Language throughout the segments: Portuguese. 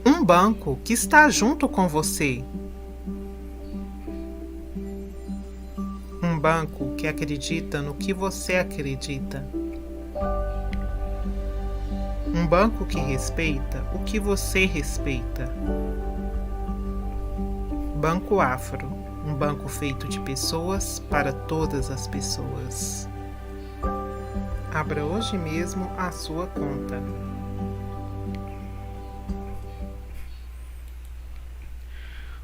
Um banco que está junto com você. Um banco que acredita no que você acredita. Um banco que respeita o que você respeita. Banco Afro, um banco feito de pessoas para todas as pessoas. Abra hoje mesmo a sua conta.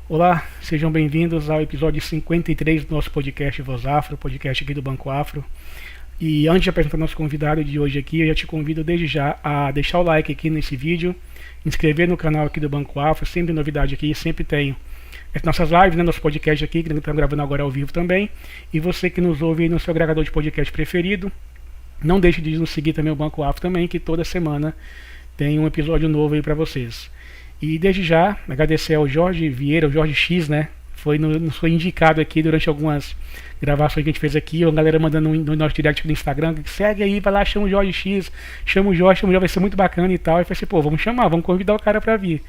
Olá, sejam bem-vindos ao episódio 53 do nosso podcast Voz Afro, podcast aqui do Banco Afro. E antes de apresentar nosso convidado de hoje aqui, eu já te convido desde já a deixar o like aqui nesse vídeo, inscrever no canal aqui do Banco Afro, sempre novidade aqui, sempre tenho as nossas lives, né, nosso podcast aqui, que estamos gravando agora ao vivo também. E você que nos ouve aí no seu agregador de podcast preferido, não deixe de nos seguir também o Banco Afro também, que toda semana tem um episódio novo aí para vocês. E desde já, agradecer ao Jorge Vieira, o Jorge X, né? Nos foi indicado aqui durante algumas gravações que a gente fez aqui, a galera mandando no nosso direct do Instagram, que segue aí, vai lá, chama o Jorge X, chama o Jorge, vai ser muito bacana e tal. E eu falei assim, pô, vamos chamar, vamos convidar o cara pra vir.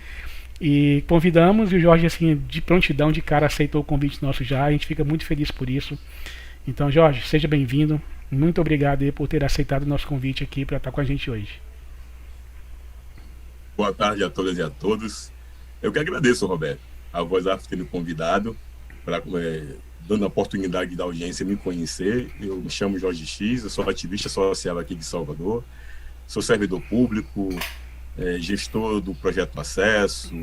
E convidamos, e o Jorge, assim, de prontidão, de cara, aceitou o convite nosso já, a gente fica muito feliz por isso. Então, Jorge, seja bem-vindo, muito obrigado aí por ter aceitado o nosso convite aqui para estar com a gente hoje. Boa tarde a todas e a todos. Eu que agradeço, Roberto, a Voz Afro ter me convidado, dando a oportunidade da audiência me conhecer. Eu me chamo Jorge X, eu sou ativista social aqui de Salvador, sou servidor público, gestor do Projeto Acesso,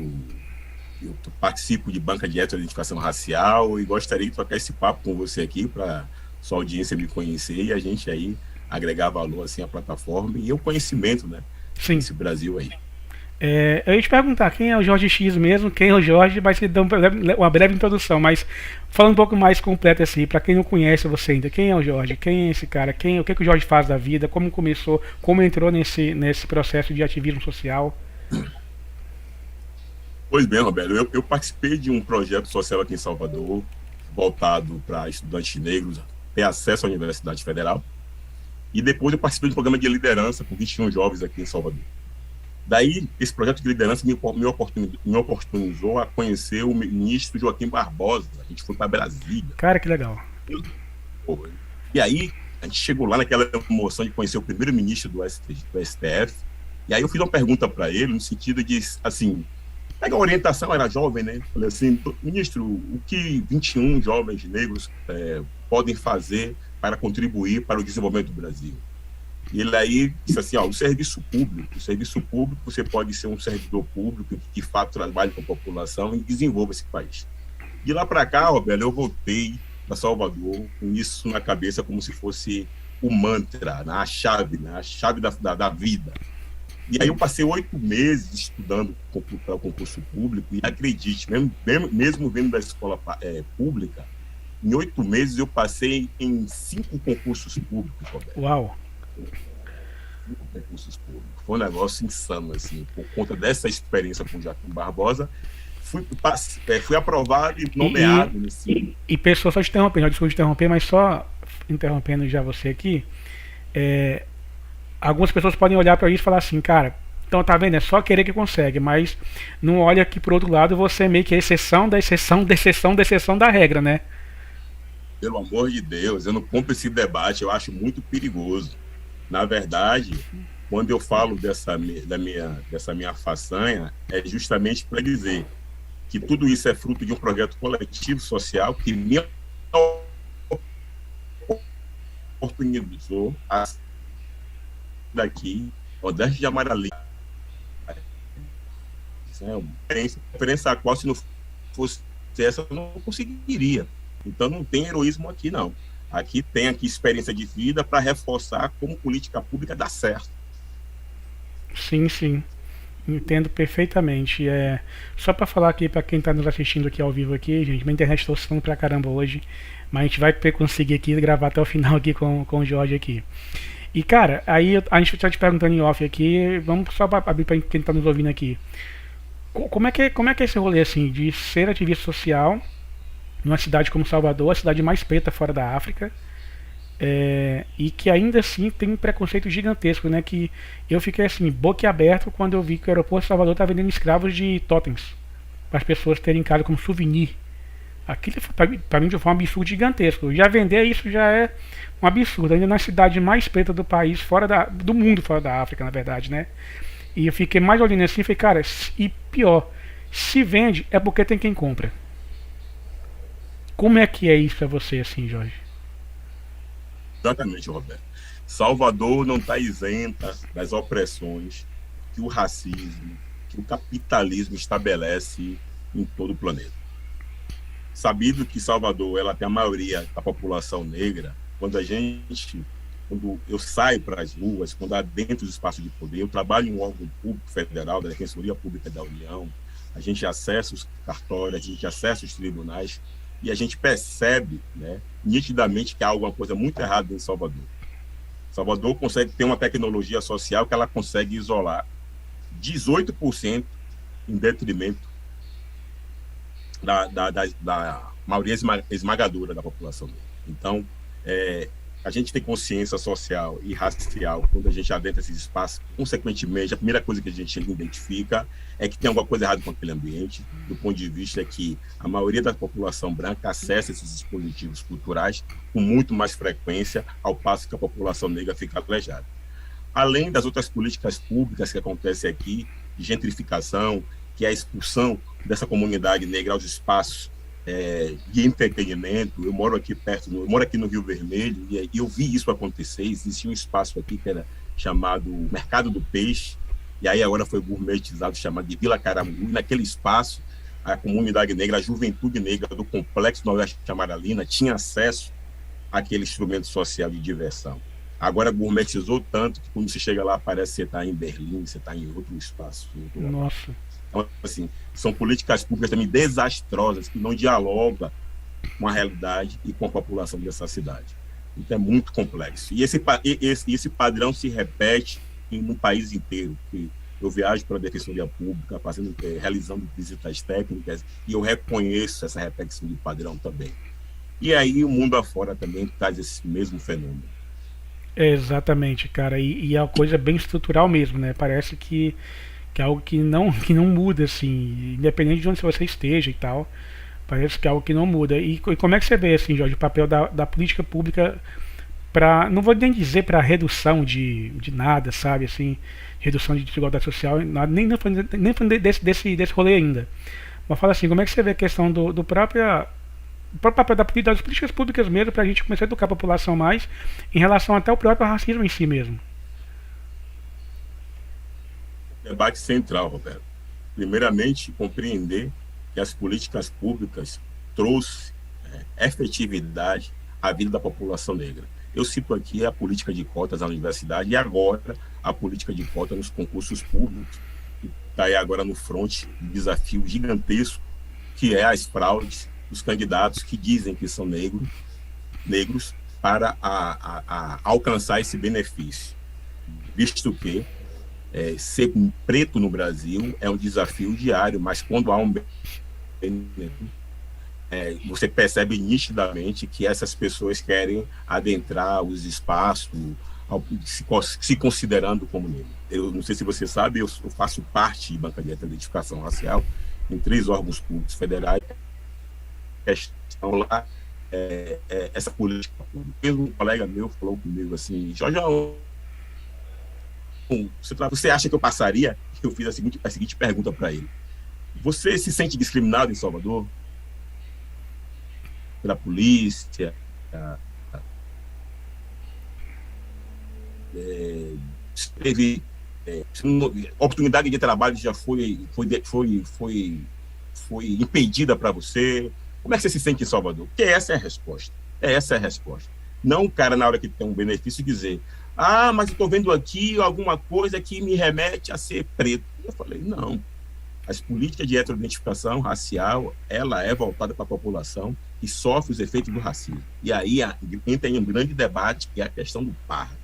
eu participo de banca de heteroidentificação racial e gostaria de trocar esse papo com você aqui para sua audiência me conhecer e a gente aí agregar valor assim à plataforma e o conhecimento, né, Sim. desse Brasil aí. Eu ia te perguntar quem é o Jorge X mesmo, quem é o Jorge, mas você dá uma breve introdução, mas falando um pouco mais completo assim, para quem não conhece você ainda, quem é o Jorge, quem é esse cara, o que o Jorge faz da vida, como começou, como entrou nesse processo de ativismo social? Pois bem, Roberto, eu participei de um projeto social aqui em Salvador, voltado para estudantes negros ter acesso à Universidade Federal, e depois eu participei de um programa de liderança com 21 jovens aqui em Salvador. Daí, esse projeto de liderança me oportunizou a conhecer o ministro Joaquim Barbosa. A gente foi para Brasília. Cara, que legal. E aí, a gente chegou lá naquela emoção de conhecer o primeiro ministro do STF. E aí eu fiz uma pergunta para ele, no sentido de, assim, pega a orientação, era jovem, né? Falei assim, ministro, o que 21 jovens negros podem fazer para contribuir para o desenvolvimento do Brasil? E ele aí disse assim, o serviço público, você pode ser um servidor público que de fato trabalhe com a população e desenvolva esse país. De lá para cá, Roberto, eu voltei para Salvador com isso na cabeça como se fosse o mantra, a chave da vida. E aí eu passei 8 meses estudando para o concurso público e acredite, mesmo vindo da escola pública, em 8 meses eu passei em 5 concursos públicos, Roberto. Uau! Recursos públicos. Foi um negócio insano, assim, por conta dessa experiência com o Joaquim Barbosa. Fui aprovado e nomeado nesse. E pessoas, só te interrompendo, desculpa te interromper, mas só interrompendo já você aqui, algumas pessoas podem olhar para isso e falar assim, cara, então tá vendo, é só querer que consegue, mas não olha que por outro lado você é meio que a exceção da exceção da exceção da exceção da regra, né? Pelo amor de Deus, eu não compro esse debate, eu acho muito perigoso. Na verdade, quando eu falo dessa minha façanha, é justamente para dizer que tudo isso é fruto de um projeto coletivo social que me oportunizou a daqui, Odeste de Amarali. É uma diferença a qual, se não fosse essa, eu não conseguiria. Então, não tem heroísmo aqui, não. Aqui tem experiência de vida para reforçar como política pública dá certo. Sim, sim. Entendo perfeitamente. Só para falar aqui para quem está nos assistindo aqui ao vivo aqui, gente, minha internet está oscilando pra caramba hoje, mas a gente vai conseguir aqui gravar até o final aqui com o Jorge aqui. E cara, aí a gente está te perguntando em off aqui, vamos só abrir para quem está nos ouvindo aqui. Como é que é esse rolê assim de ser ativista social numa cidade como Salvador, a cidade mais preta fora da África, e que ainda assim tem um preconceito gigantesco, né? Que eu fiquei assim, boquiaberto quando eu vi que o aeroporto de Salvador estava vendendo escravos de totens para as pessoas terem em casa como souvenir. Aquilo para mim foi um absurdo gigantesco. Já vender isso já é um absurdo, ainda na cidade mais preta do país, do mundo, fora da África, na verdade, né? E eu fiquei mais olhando assim e falei, cara, e pior, se vende é porque tem quem compra. Como é que é isso para você, assim, Jorge? Exatamente, Roberto. Salvador não está isenta das opressões que o racismo, que o capitalismo estabelece em todo o planeta. Sabido que Salvador ela tem a maioria da população negra, quando eu saio para as ruas, quando adentro do espaço de poder, eu trabalho em um órgão público federal, da Defensoria Pública da União, a gente acessa os cartórios, a gente acessa os tribunais e a gente percebe, né, nitidamente que há alguma coisa muito errada em Salvador. Salvador consegue ter uma tecnologia social que ela consegue isolar 18% em detrimento da maioria esmagadora da população negra. Então, a gente tem consciência social e racial quando a gente adentra esses espaços. Consequentemente, a primeira coisa que a gente identifica é que tem alguma coisa errada com aquele ambiente, do ponto de vista que a maioria da população branca acessa esses dispositivos culturais com muito mais frequência, ao passo que a população negra fica aleijada. Além das outras políticas públicas que acontecem aqui, de gentrificação, que é a expulsão dessa comunidade negra aos espaços de entretenimento. Eu moro aqui no Rio Vermelho, e eu vi isso acontecer. Existia um espaço aqui que era chamado Mercado do Peixe, e aí agora foi gourmetizado, chamado de Vila Caramungu. Naquele espaço, a comunidade negra, a juventude negra do Complexo Noroeste de Amaralina tinha acesso àquele instrumento social de diversão. Agora gourmetizou tanto que quando você chega lá parece que você está em Berlim, você está em outro espaço. Nossa. Então, assim, são políticas públicas também desastrosas, que não dialogam com a realidade e com a população dessa cidade. Então é muito complexo. E esse padrão se repete no país inteiro. Eu viajo para a Defensoria Pública, realizando visitas técnicas, e eu reconheço essa repetição de padrão também. E aí o mundo afora também traz esse mesmo fenômeno. Exatamente, cara. E é uma coisa bem estrutural mesmo, né? Parece que é algo que não muda, assim, independente de onde você esteja e tal. Parece que é algo que não muda. E como é que você vê, assim, Jorge, o papel da política pública para, não vou nem dizer para redução de nada, sabe, assim, redução de desigualdade social, nada, nem falando desse rolê ainda. Mas fala assim, como é que você vê a questão do próprio papel das políticas públicas mesmo, para a gente começar a educar a população mais em relação até ao próprio racismo em si mesmo? Debate central, Roberto. Primeiramente, compreender que as políticas públicas trouxe efetividade à vida da população negra. Eu cito aqui a política de cotas na universidade e agora a política de cotas nos concursos públicos, que está aí agora no fronte de desafio gigantesco, que é as fraudes dos candidatos que dizem que são negros para alcançar esse benefício. Visto que ser preto no Brasil é um desafio diário, mas quando há um você percebe nitidamente que essas pessoas querem adentrar os espaços se considerando como negro. Eu não sei se você sabe, eu faço parte de banca de identificação racial em 3 órgãos públicos federais. Estão lá essa política pública. Um colega meu falou comigo assim, Jorge, você acha que eu passaria? Eu fiz a seguinte pergunta para ele. Você se sente discriminado em Salvador? Pela polícia? Teve oportunidade de trabalho já foi impedida para você? Como é que você se sente em Salvador? Porque essa é a resposta. Essa é a resposta. Não o cara, na hora que tem um benefício, dizer mas eu estou vendo aqui alguma coisa que me remete a ser preto. Eu falei, não. As políticas de heteroidentificação racial, ela é voltada para a população que sofre os efeitos do racismo. E aí entra em um grande debate, que é a questão do par.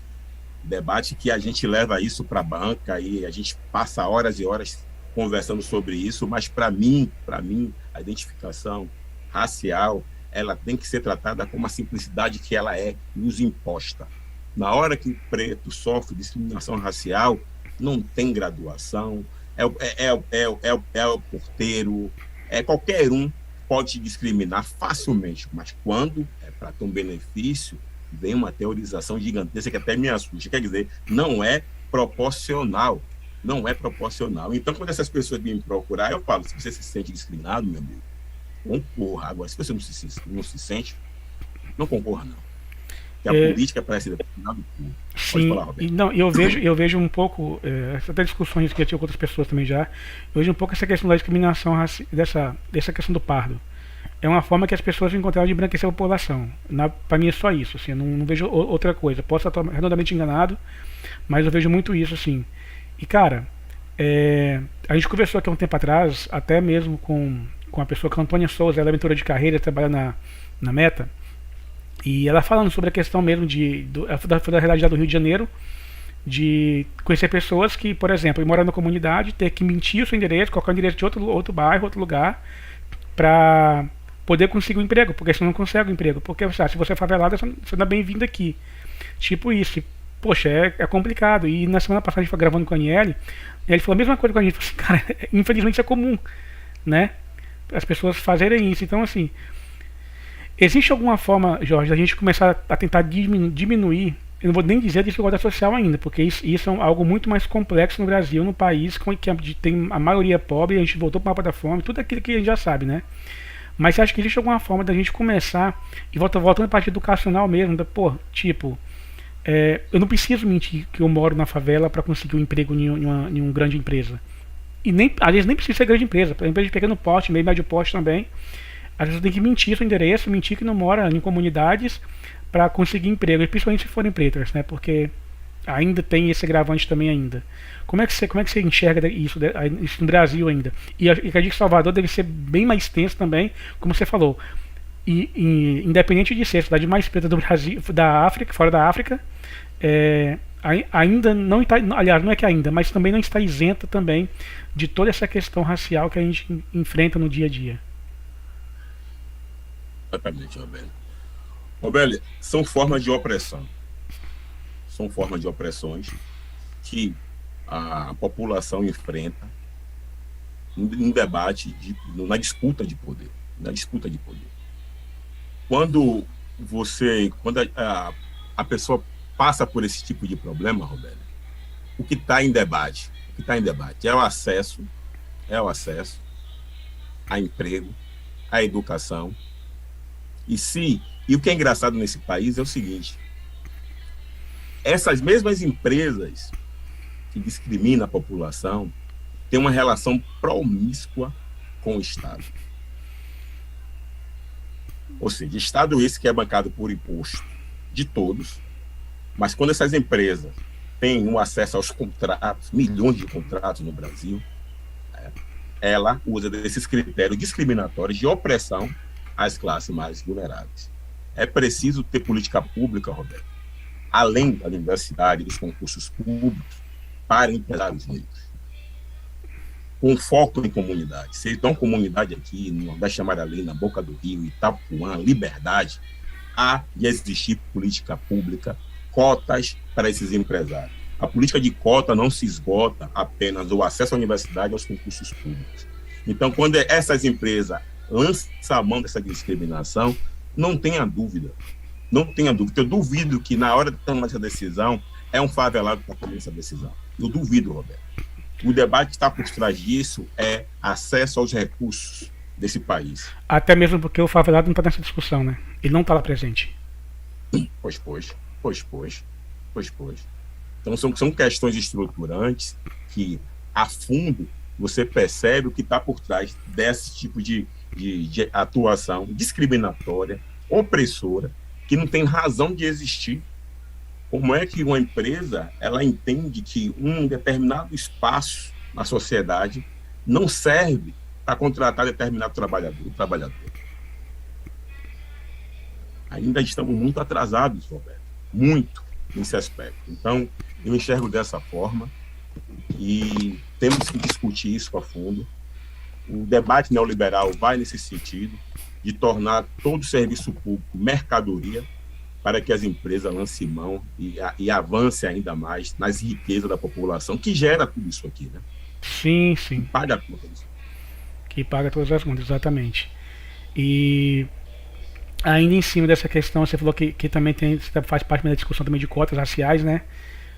Debate que a gente leva isso para a banca e a gente passa horas e horas conversando sobre isso, mas para mim, a identificação racial, ela tem que ser tratada com a simplicidade que ela é nos imposta. Na hora que o preto sofre discriminação racial, não tem graduação, é o porteiro, qualquer um pode te discriminar facilmente, mas quando é para ter um benefício, vem uma teorização gigantesca que até me assusta. Quer dizer, não é proporcional. Não é proporcional. Então, quando essas pessoas vêm me procurar, eu falo, se você se sente discriminado, meu amigo, concorra. Agora, se você não se sente, não concorra, não. A política parece determinado tudo. Pode falar, Roberto. Não, eu vejo um pouco, até discussões que eu tive com outras pessoas também já, eu vejo um pouco essa questão da discriminação, dessa questão do pardo. É uma forma que as pessoas encontraram de embranquecer a população. Para mim é só isso, assim, eu não vejo outra coisa. Posso estar redondamente enganado, mas eu vejo muito isso, assim. E, cara, a gente conversou aqui há um tempo atrás, até mesmo com a pessoa que é a Antônia Souza, ela é mentora de carreira, trabalha na Meta. E ela falando sobre a questão mesmo da realidade do Rio de Janeiro, de conhecer pessoas que, por exemplo, moram na comunidade, ter que mentir o seu endereço, colocar o endereço de outro bairro, outro lugar, para poder conseguir um emprego, porque você não consegue um emprego. Porque se você é favelado, você não é bem-vindo aqui. Tipo isso. Poxa, é complicado. E na semana passada a gente foi gravando com a Aniele, e ele falou a mesma coisa com a gente. Falou assim, cara, infelizmente isso é comum, né? As pessoas fazerem isso. Então, assim, existe alguma forma, Jorge, da gente começar a tentar diminuir, eu não vou nem dizer desigualdade social ainda, porque isso é algo muito mais complexo no Brasil, no país que tem a maioria pobre, a gente voltou para o mapa da fome, tudo aquilo que a gente já sabe, né? Mas você acha que existe alguma forma da gente começar, e voltando para a parte educacional mesmo, eu não preciso mentir que eu moro na favela para conseguir um emprego em uma grande empresa. E às vezes nem precisa ser grande empresa, para empresa de pequeno porte, meio médio porte também. Às vezes tem que mentir seu endereço, mentir que não mora em comunidades para conseguir emprego, e principalmente se forem pretas, né? Porque ainda tem esse agravante também ainda. Como é que você enxerga isso no Brasil ainda? E acredito que Salvador deve ser bem mais tenso também, como você falou. E independente de ser a cidade mais preta do Brasil, da África, fora da África, ainda não está, aliás, não é que ainda, mas também não está isenta também de toda essa questão racial que a gente enfrenta no dia a dia. Exatamente, Roberto. Roberto, são formas de opressão. São formas de opressões que a população enfrenta no debate, na disputa de poder. Na disputa de poder. Quando a pessoa passa por esse tipo de problema, Roberto, o que está em debate é o acesso a emprego, a educação. E o que é engraçado nesse país é o seguinte: essas mesmas empresas que discriminam a população têm uma relação promíscua com o Estado. Ou seja, Estado esse que é bancado por imposto de todos, mas quando essas empresas têm um acesso aos contratos, milhões de contratos no Brasil, ela usa desses critérios discriminatórios de opressão às classes mais vulneráveis. É preciso ter política pública, Roberto, além da universidade e dos concursos públicos, para empresários negros, com foco em comunidade. Se tem uma comunidade aqui, no Nordeste Amaralina, Boca do Rio, Itapuã, Liberdade, há de existir política pública, cotas para esses empresários. A política de cota não se esgota apenas no acesso à universidade e aos concursos públicos. Então, quando essas empresas lançam a mão dessa discriminação, não tenha dúvida. Eu duvido que na hora de tomar essa decisão, é um favelado que está tomando essa decisão. Eu duvido, Roberto. O debate que está por trás disso é acesso aos recursos desse país. Até mesmo porque o favelado não está nessa discussão, né? Ele não está lá presente. Pois. Então são questões estruturantes que, a fundo, você percebe o que está por trás desse tipo de atuação discriminatória, opressora, que não tem razão de existir. Como é que uma empresa ela entende que um determinado espaço na sociedade não serve para contratar determinado trabalhador? Ainda estamos muito atrasados, Roberto, muito nesse aspecto. Então, eu enxergo dessa forma e temos que discutir isso a fundo. O debate neoliberal vai nesse sentido de tornar todo o serviço público mercadoria para que as empresas lancem mão e avancem ainda mais nas riquezas da população, que gera tudo isso aqui, né? Sim, sim. Que paga tudo isso. Que paga todas as contas, exatamente. E ainda em cima dessa questão, você falou que também faz parte da discussão também de cotas raciais, né?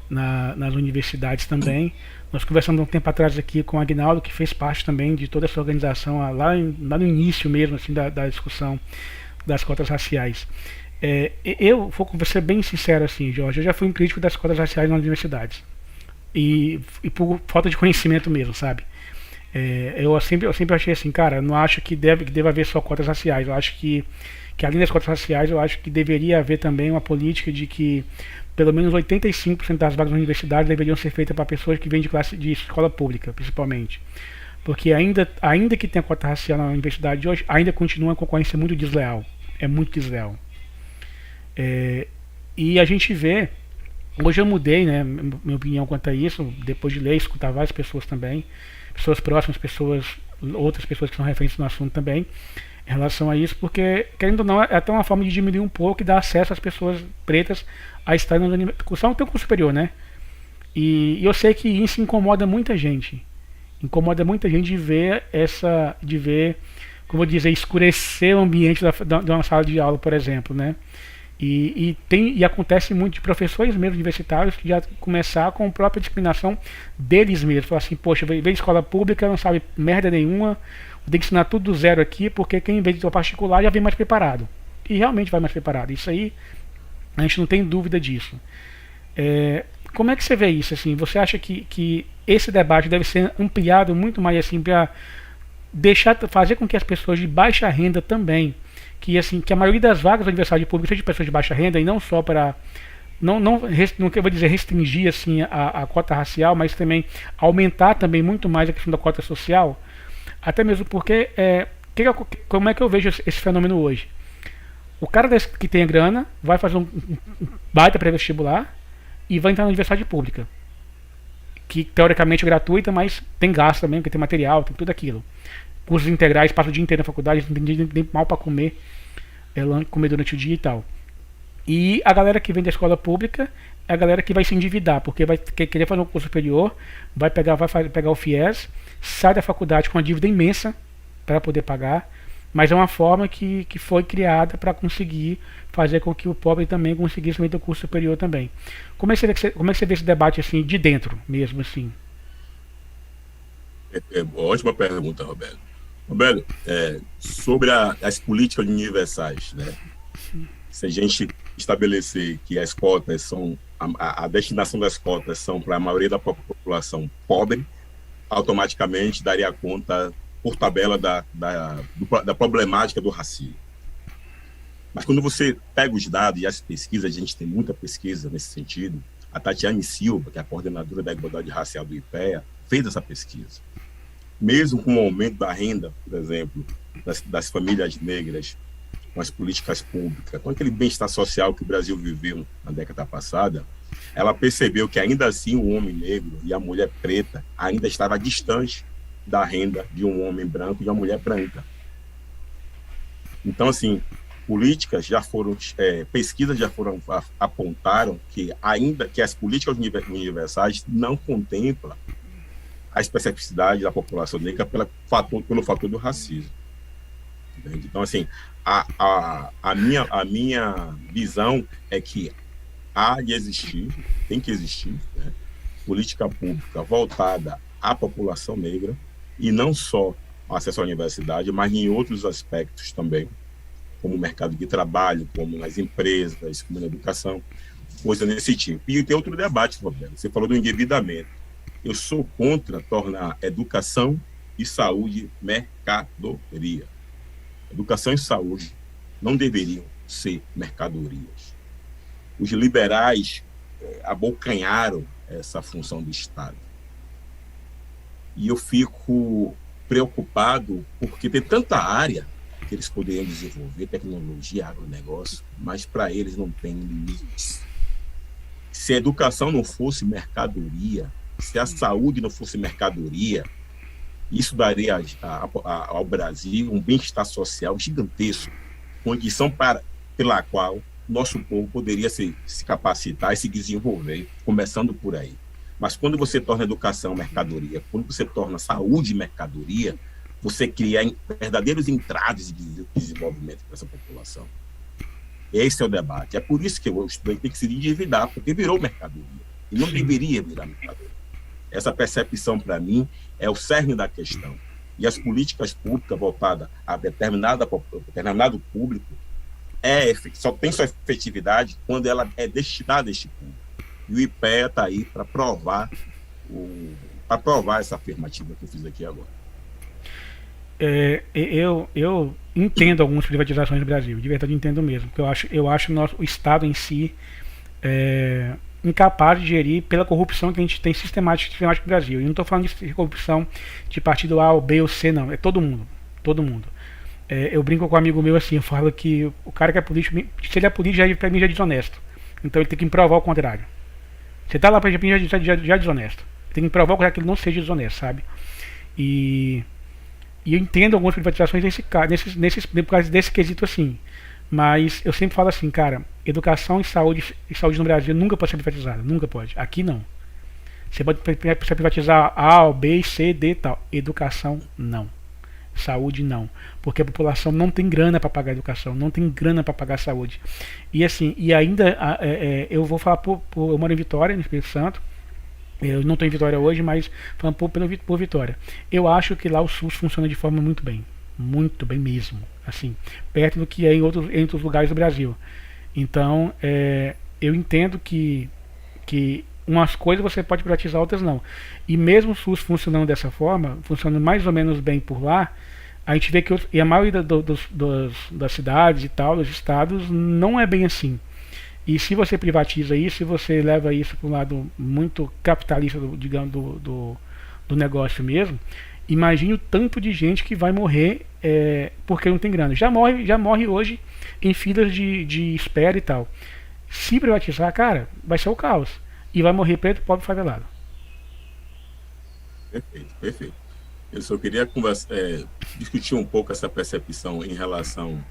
Nas universidades também. Nós conversamos um tempo atrás aqui com o Agnaldo, que fez parte também de toda essa organização, lá no início mesmo assim, da discussão das cotas raciais. Eu vou ser bem sincero assim, Jorge, eu já fui um crítico das cotas raciais nas universidades. E por falta de conhecimento mesmo, sabe? Eu sempre achei assim, cara, eu não acho que deva haver só cotas raciais. Eu acho que além das cotas raciais, eu acho que deveria haver também uma política de que pelo menos 85% das vagas na universidade deveriam ser feitas para pessoas que vêm de escola pública, principalmente. Porque ainda que tenha cota racial na universidade de hoje, ainda continua uma concorrência muito desleal. É muito desleal. E a gente vê, hoje eu mudei, né, minha opinião quanto a isso, depois de ler, escutar várias pessoas também, pessoas próximas, outras pessoas que são referentes no assunto também, em relação a isso, porque, querendo ou não, é até uma forma de diminuir um pouco e dar acesso às pessoas pretas a estarem no curso superior, né? E eu sei que isso incomoda muita gente. Incomoda muita gente de ver como eu dizer, escurecer o ambiente de uma sala de aula, por exemplo, né? E acontece muito de professores mesmo universitários que já começar com a própria discriminação deles mesmos. Falar assim, poxa, veio de escola pública, não sabe merda nenhuma, tem que ensinar tudo do zero aqui, porque quem vem de particular já vem mais preparado. E realmente vai mais preparado. Isso aí, a gente não tem dúvida disso. Como é que você vê isso? Assim, você acha que esse debate deve ser ampliado muito mais assim, para fazer com que as pessoas de baixa renda também, que a maioria das vagas da universidade pública seja de pessoas de baixa renda, e não só para não eu vou dizer restringir assim a cota racial, mas também aumentar também muito mais a questão da cota social, até mesmo porque como é que eu vejo esse fenômeno hoje? O cara que tem a grana vai fazer um baita pré-vestibular e vai entrar na universidade pública, que teoricamente é gratuita, mas tem gasto também, porque tem material, tem tudo aquilo. Cursos integrais, passa o dia inteiro na faculdade, não tem nem mal para comer, comer durante o dia e tal. E a galera que vem da escola pública é a galera que vai se endividar, porque vai querer fazer um curso superior, vai pegar o FIES, sai da faculdade com uma dívida imensa para poder pagar, mas é uma forma que foi criada para conseguir fazer com que o pobre também conseguisse meter o curso superior também. Como é que você vê esse debate assim, de dentro mesmo assim? Ótima pergunta, Roberto. Roberto, sobre as políticas universais, né? Se a gente estabelecer que as cotas são, a destinação das cotas são para a maioria da população pobre, automaticamente daria conta, por tabela, da problemática do racismo. Mas quando você pega os dados e as pesquisas, a gente tem muita pesquisa nesse sentido, a Tatiane Silva, que é a coordenadora da Igualdade Racial do IPEA, fez essa pesquisa. Mesmo com o aumento da renda, por exemplo, das famílias negras, com as políticas públicas, com aquele bem-estar social que o Brasil viveu na década passada, ela percebeu que ainda assim o homem negro e a mulher preta ainda estava distante da renda de um homem branco e uma mulher branca. Então, assim, políticas já foram, pesquisas já foram, apontaram que ainda que as políticas universais não contemplam a especificidade da população negra pelo fator do racismo. Entende? Então, assim, a minha visão é que tem que existir, né, política pública voltada à população negra, e não só o acesso à universidade, mas em outros aspectos também, como o mercado de trabalho, como nas empresas, como na educação, coisa nesse tipo. E tem outro debate, Roberto. Você falou do endividamento. Eu sou contra tornar educação e saúde mercadoria. Educação e saúde não deveriam ser mercadorias. Os liberais abocanharam essa função do Estado. E eu fico preocupado porque tem tanta área que eles poderiam desenvolver, tecnologia, agronegócio, mas para eles não tem limites. Se a educação não fosse mercadoria, se a saúde não fosse mercadoria, Isso daria ao Brasil um bem-estar social gigantesco, condição pela qual nosso povo poderia se capacitar e se desenvolver, começando por aí. Mas quando você torna a educação mercadoria, quando você torna a saúde mercadoria, você cria verdadeiros entraves de desenvolvimento para essa população. Esse é o debate. É por isso que o estudante tem que se endividar, porque virou mercadoria. E não deveria virar mercadoria. Essa percepção, para mim, é o cerne da questão. E as políticas públicas voltadas a determinado público só tem sua efetividade quando ela é destinada a este público. E o IPEA está aí para provar essa afirmativa que eu fiz aqui agora. Eu entendo algumas privatizações no Brasil, de verdade entendo mesmo, porque eu acho o Estado em si incapaz de gerir pela corrupção que a gente tem sistemática no Brasil. E não estou falando de corrupção de partido A ou B ou C, não, é todo mundo, todo mundo. Eu brinco com um amigo meu assim, eu falo que o cara que é político, se ele é político, para mim já é desonesto. Então ele tem que provar o contrário. Você tá lá para mim já é desonesto. Tem que provar que ele não seja desonesto, sabe? E eu entendo algumas privatizações por causa desse quesito assim. Mas eu sempre falo assim, cara, educação e saúde no Brasil nunca pode ser privatizada, nunca pode. Aqui não. Você pode privatizar A, B, C, D e tal. Educação, não. Saúde, não. Porque a população não tem grana para pagar a educação, não tem grana para pagar a saúde. E assim, e ainda, eu vou falar eu moro em Vitória, no Espírito Santo. Eu não estou em Vitória hoje, mas falando por Vitória. Eu acho que lá o SUS funciona de forma muito bem mesmo. Assim, perto do que é em outros lugares do Brasil. Então, eu entendo que umas coisas você pode privatizar, outras não. E mesmo o SUS funcionando dessa forma, funcionando mais ou menos bem por lá, a gente vê que a maioria das cidades e tal, dos estados, não é bem assim. E se você privatiza isso, se você leva isso para um lado muito capitalista, digamos, do negócio mesmo, imagine o tanto de gente que vai morrer porque não tem grana. Já morre hoje em filas de espera e tal. Se privatizar, cara, vai ser o caos. E vai morrer preto, pobre e favelado. Perfeito. Eu só queria discutir um pouco essa percepção em relação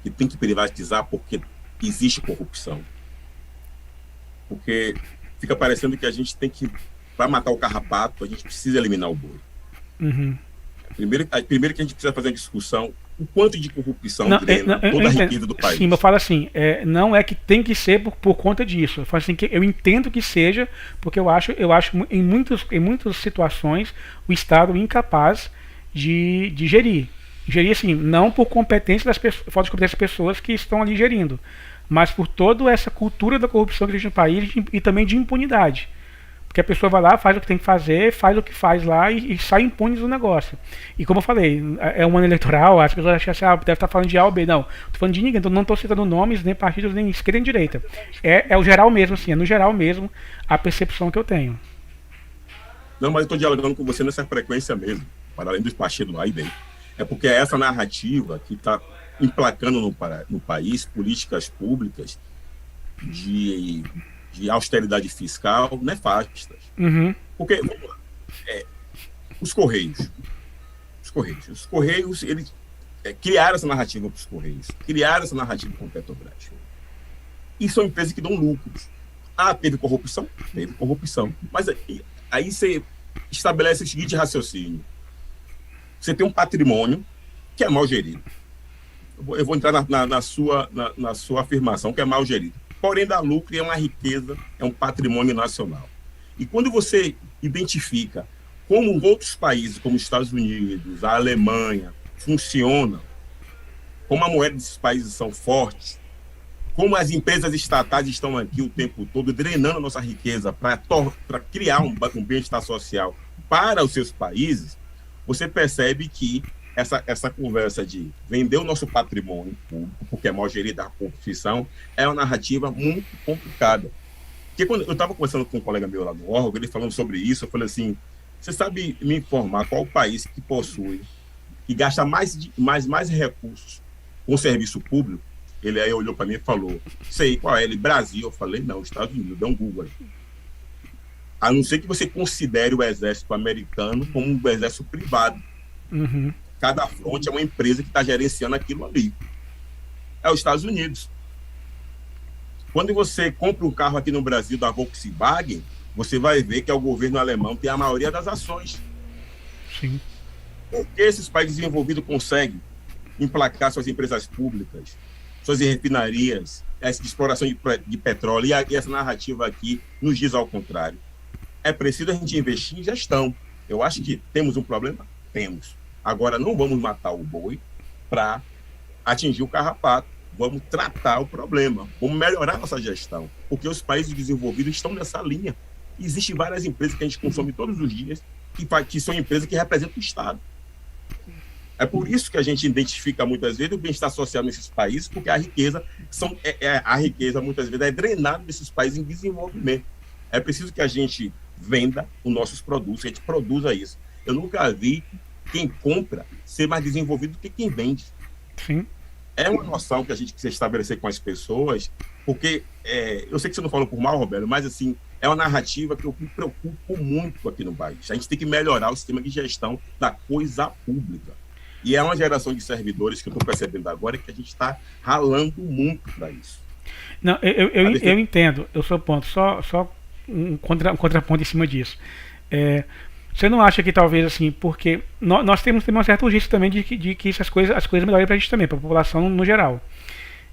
que tem que privatizar porque existe corrupção. Porque fica parecendo que a gente tem que, para matar o carrapato, a gente precisa eliminar o boi. Uhum. Primeiro que a gente precisa fazer uma discussão o quanto de corrupção drena toda a riqueza do país. Sim, eu falo assim, não é que tem que ser por conta disso. Eu falo assim, que eu entendo que seja, porque eu acho em muitas situações o Estado incapaz de gerir. Gerir assim, não por competência falta de competência das pessoas que estão ali gerindo, mas por toda essa cultura da corrupção que existe no país e também de impunidade. Porque a pessoa vai lá, faz o que tem que fazer, faz o que faz lá e sai impune do negócio. E como eu falei, é um ano eleitoral, as pessoas acham assim, deve estar falando de A ou B. Não, estou falando de ninguém, então não estou citando nomes, nem partidos, nem esquerda nem direita. É o geral mesmo, assim, é no geral mesmo a percepção que eu tenho. Não, mas eu estou dialogando com você nessa frequência mesmo, para além dos partidos A e B. É porque é essa narrativa que está emplacando no país políticas públicas de austeridade fiscal nefastas. Uhum. Porque, vamos lá, os Correios, eles criaram essa narrativa para os Correios, criaram essa narrativa com o Petrobras. E são empresas que dão lucros. Teve corrupção? Teve corrupção. Mas aí você estabelece o seguinte raciocínio. Você tem um patrimônio que é mal gerido. Eu vou entrar na sua afirmação, que é mal gerido. Porém, dá lucro e é uma riqueza, é um patrimônio nacional. E quando você identifica como outros países, como os Estados Unidos, a Alemanha, funcionam, como a moeda desses países são fortes, como as empresas estatais estão aqui o tempo todo drenando a nossa riqueza para criar um bem-estar social para os seus países, você percebe que essa conversa de vender o nosso patrimônio público, porque é mal gerida a corrupção, é uma narrativa muito complicada. Porque quando eu estava conversando com um colega meu lá no órgão, ele falando sobre isso, eu falei assim, você sabe me informar qual o país que possui, que gasta mais recursos com serviço público? Ele aí olhou para mim e falou, sei qual é, ele, Brasil. Eu falei, não, Estados Unidos, dá um Google aí. A não ser que você considere o exército americano como um exército privado. Uhum. Cada fronte é uma empresa que está gerenciando aquilo ali. É os Estados Unidos. Quando você compra um carro aqui no Brasil da Volkswagen, você vai ver que é o governo alemão que tem a maioria das ações. Sim. Por que esses países desenvolvidos conseguem emplacar suas empresas públicas, suas refinarias, essa exploração de petróleo, e essa narrativa aqui nos diz ao contrário? É preciso a gente investir em gestão. Eu acho que temos um problema? Temos. Agora, não vamos matar o boi para atingir o carrapato. Vamos tratar o problema, vamos melhorar nossa gestão, porque os países desenvolvidos estão nessa linha. Existem várias empresas que a gente consome todos os dias, que são empresas que representam o Estado. É por isso que a gente identifica muitas vezes o bem-estar social nesses países, porque a riqueza muitas vezes é drenada desses países em desenvolvimento. É preciso que a gente venda os nossos produtos, que a gente produza isso. Eu nunca vi quem compra ser mais desenvolvido do que quem vende. Sim. É uma noção que a gente precisa estabelecer com as pessoas, porque eu sei que você não falou por mal, Roberto, mas assim, é uma narrativa que eu me preocupo muito aqui no país. A gente tem que melhorar o sistema de gestão da coisa pública. E é uma geração de servidores que eu estou percebendo agora que a gente está ralando muito para isso. Não, eu entendo o seu ponto, só um contraponto em cima disso. Você não acha que talvez assim, porque nós temos uma certa urgência também de que as coisas melhorem pra gente também, pra população no geral.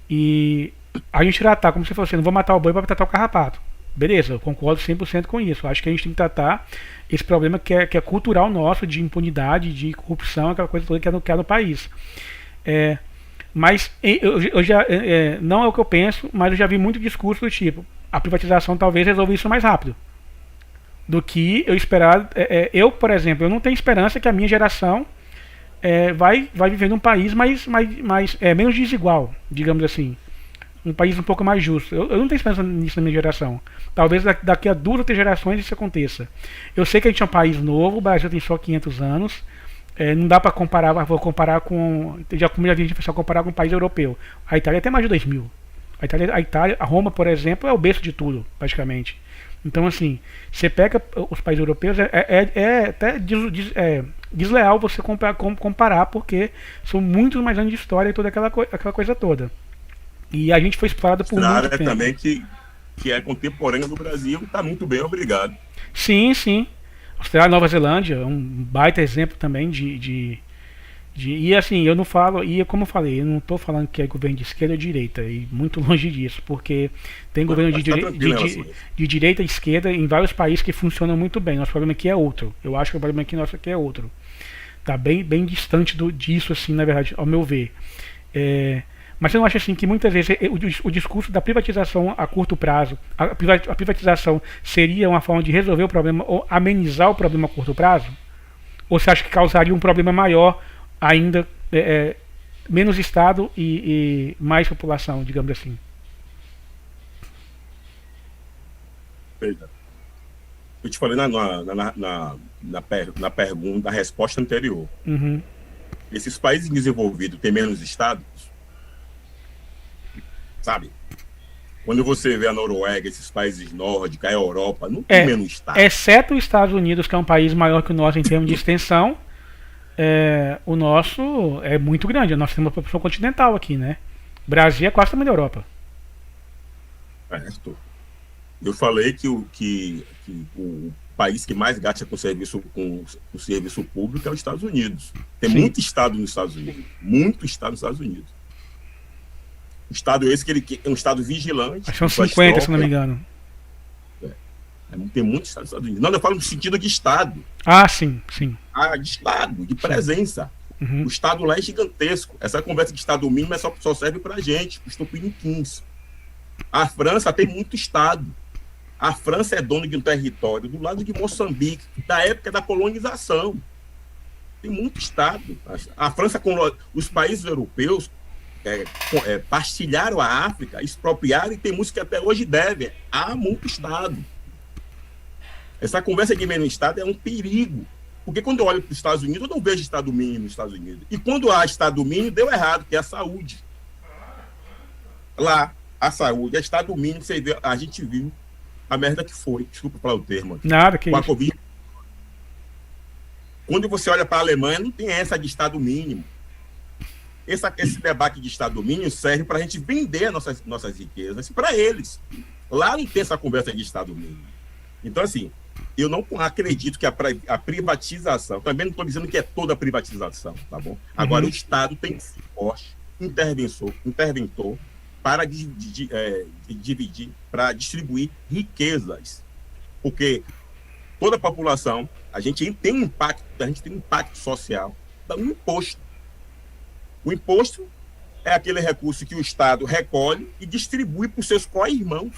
E a gente tratar, como você falou assim, não vou matar o boi para tratar o carrapato. Beleza, eu concordo 100% com isso. Eu acho que a gente tem que tratar esse problema que é cultural nosso, de impunidade, de corrupção, aquela coisa toda que é no país. Mas eu já não é o que eu penso, mas eu já vi muito discurso do tipo, a privatização talvez resolva isso mais rápido do que eu esperar. Eu, por exemplo, eu não tenho esperança que a minha geração vai viver num país menos desigual, digamos assim. Um país um pouco mais justo. Eu não tenho esperança nisso na minha geração. Talvez daqui a 2 ou 3 gerações isso aconteça. Eu sei que a gente é um país novo, o Brasil tem só 500 anos. Não dá para comparar, vou comparar com. Como já vi a gente pessoal comparar com um país europeu. A Itália tem mais de 2000. A Itália, a Roma, por exemplo, é o berço de tudo, praticamente. Então, assim, você pega os países europeus, até desleal você comparar, porque são muitos mais anos de história e toda aquela coisa toda. E a gente foi explorado por muito tempo. Também que é contemporânea do Brasil, está muito bem, obrigado. Sim, sim. Austrália e Nova Zelândia é um baita exemplo também e assim, eu não falo, e como eu falei, eu não estou falando que é governo de esquerda ou direita, e muito longe disso, porque tem governo de direita e esquerda em vários países que funcionam muito bem. Nosso problema aqui é outro. Eu acho que o problema aqui nosso aqui é outro. Está bem distante disso, assim, na verdade, ao meu ver. Mas eu não acho assim que muitas vezes o discurso da privatização a curto prazo, a privatização seria uma forma de resolver o problema ou amenizar o problema a curto prazo? Ou você acha que causaria um problema maior ainda, menos Estado e mais população, digamos assim? Veja, eu te falei na pergunta, na resposta anterior. Uhum. Esses países desenvolvidos têm menos Estados? Sabe? Quando você vê a Noruega, esses países nórdicos, a Europa, não tem menos Estado. Exceto os Estados Unidos, que é um país maior que o nosso em termos de extensão, o nosso é muito grande. Nós temos uma população continental aqui, né? O Brasil é quase também da Europa. Certo. Eu falei que o país que mais gasta com serviço público é os Estados Unidos. Tem muito Estado nos Estados Unidos. Muito Estado nos Estados Unidos. O Estado esse que é um Estado vigilante. São 50, se não me engano. Tem muitos Estados Unidos. Não, eu falo no sentido de Estado. Ah, sim. De Estado, de presença. Uhum. O Estado lá é gigantesco. Essa conversa de Estado mínimo só serve pra gente, os tupiniquins. A França tem muito Estado. A França é dona de um território do lado de Moçambique, da época da colonização. Tem muito Estado. A França, os países europeus, pastilharam a África, expropriaram, e tem muitos que até hoje devem. Há muito Estado. Essa conversa de menos Estado é um perigo. Porque quando eu olho para os Estados Unidos, eu não vejo Estado mínimo nos Estados Unidos. E quando há Estado mínimo, deu errado, que é a saúde. Lá, a saúde, é Estado mínimo, a gente viu a merda que foi, desculpa falar o termo, Nada, que com a isso. Covid. Quando você olha para a Alemanha, não tem essa de Estado mínimo. Esse debate de Estado mínimo serve para a gente vender nossas riquezas para eles. Lá não tem essa conversa de Estado mínimo. Então, assim, eu não acredito que a privatização, também não estou dizendo que é toda a privatização, tá bom? Agora, o Estado tem que ser forte, interventor para dividir, para distribuir riquezas. Porque toda a população, a gente tem um impacto social do imposto. O imposto é aquele recurso que o Estado recolhe e distribui para os seus co-irmãos.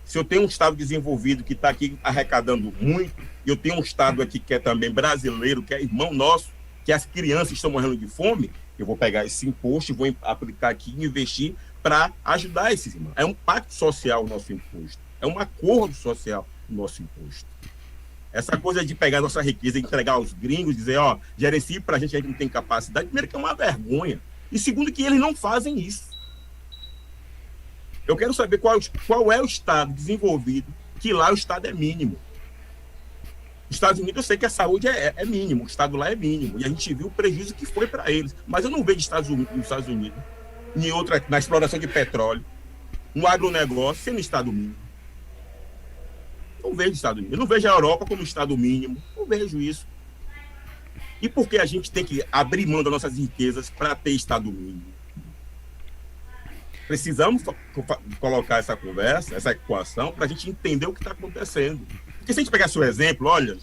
Se eu tenho um Estado desenvolvido que está aqui arrecadando muito, e eu tenho um Estado aqui que é também brasileiro, que é irmão nosso, que as crianças estão morrendo de fome, eu vou pegar esse imposto e vou aplicar aqui e investir para ajudar esses irmãos. É um pacto social o nosso imposto. É um acordo social o nosso imposto. Essa coisa de pegar nossa riqueza e entregar aos gringos, dizer, ó, gerencie para a gente não tem capacidade, primeiro que é uma vergonha. E segundo que eles não fazem isso. Eu quero saber qual é o Estado desenvolvido, que lá o Estado é mínimo. Nos Estados Unidos eu sei que a saúde é mínimo, o Estado lá é mínimo, e a gente viu o prejuízo que foi para eles. Mas eu não vejo nos Estados Unidos, em outra, na exploração de petróleo, no agronegócio, sendo Estado mínimo. Não vejo Estado mínimo. Eu não vejo a Europa como Estado mínimo, não vejo isso. E por que a gente tem que abrir mão das nossas riquezas para ter Estado mínimo? Precisamos colocar essa conversa, essa equação, para a gente entender o que está acontecendo. Porque se a gente pegar seu exemplo, olha,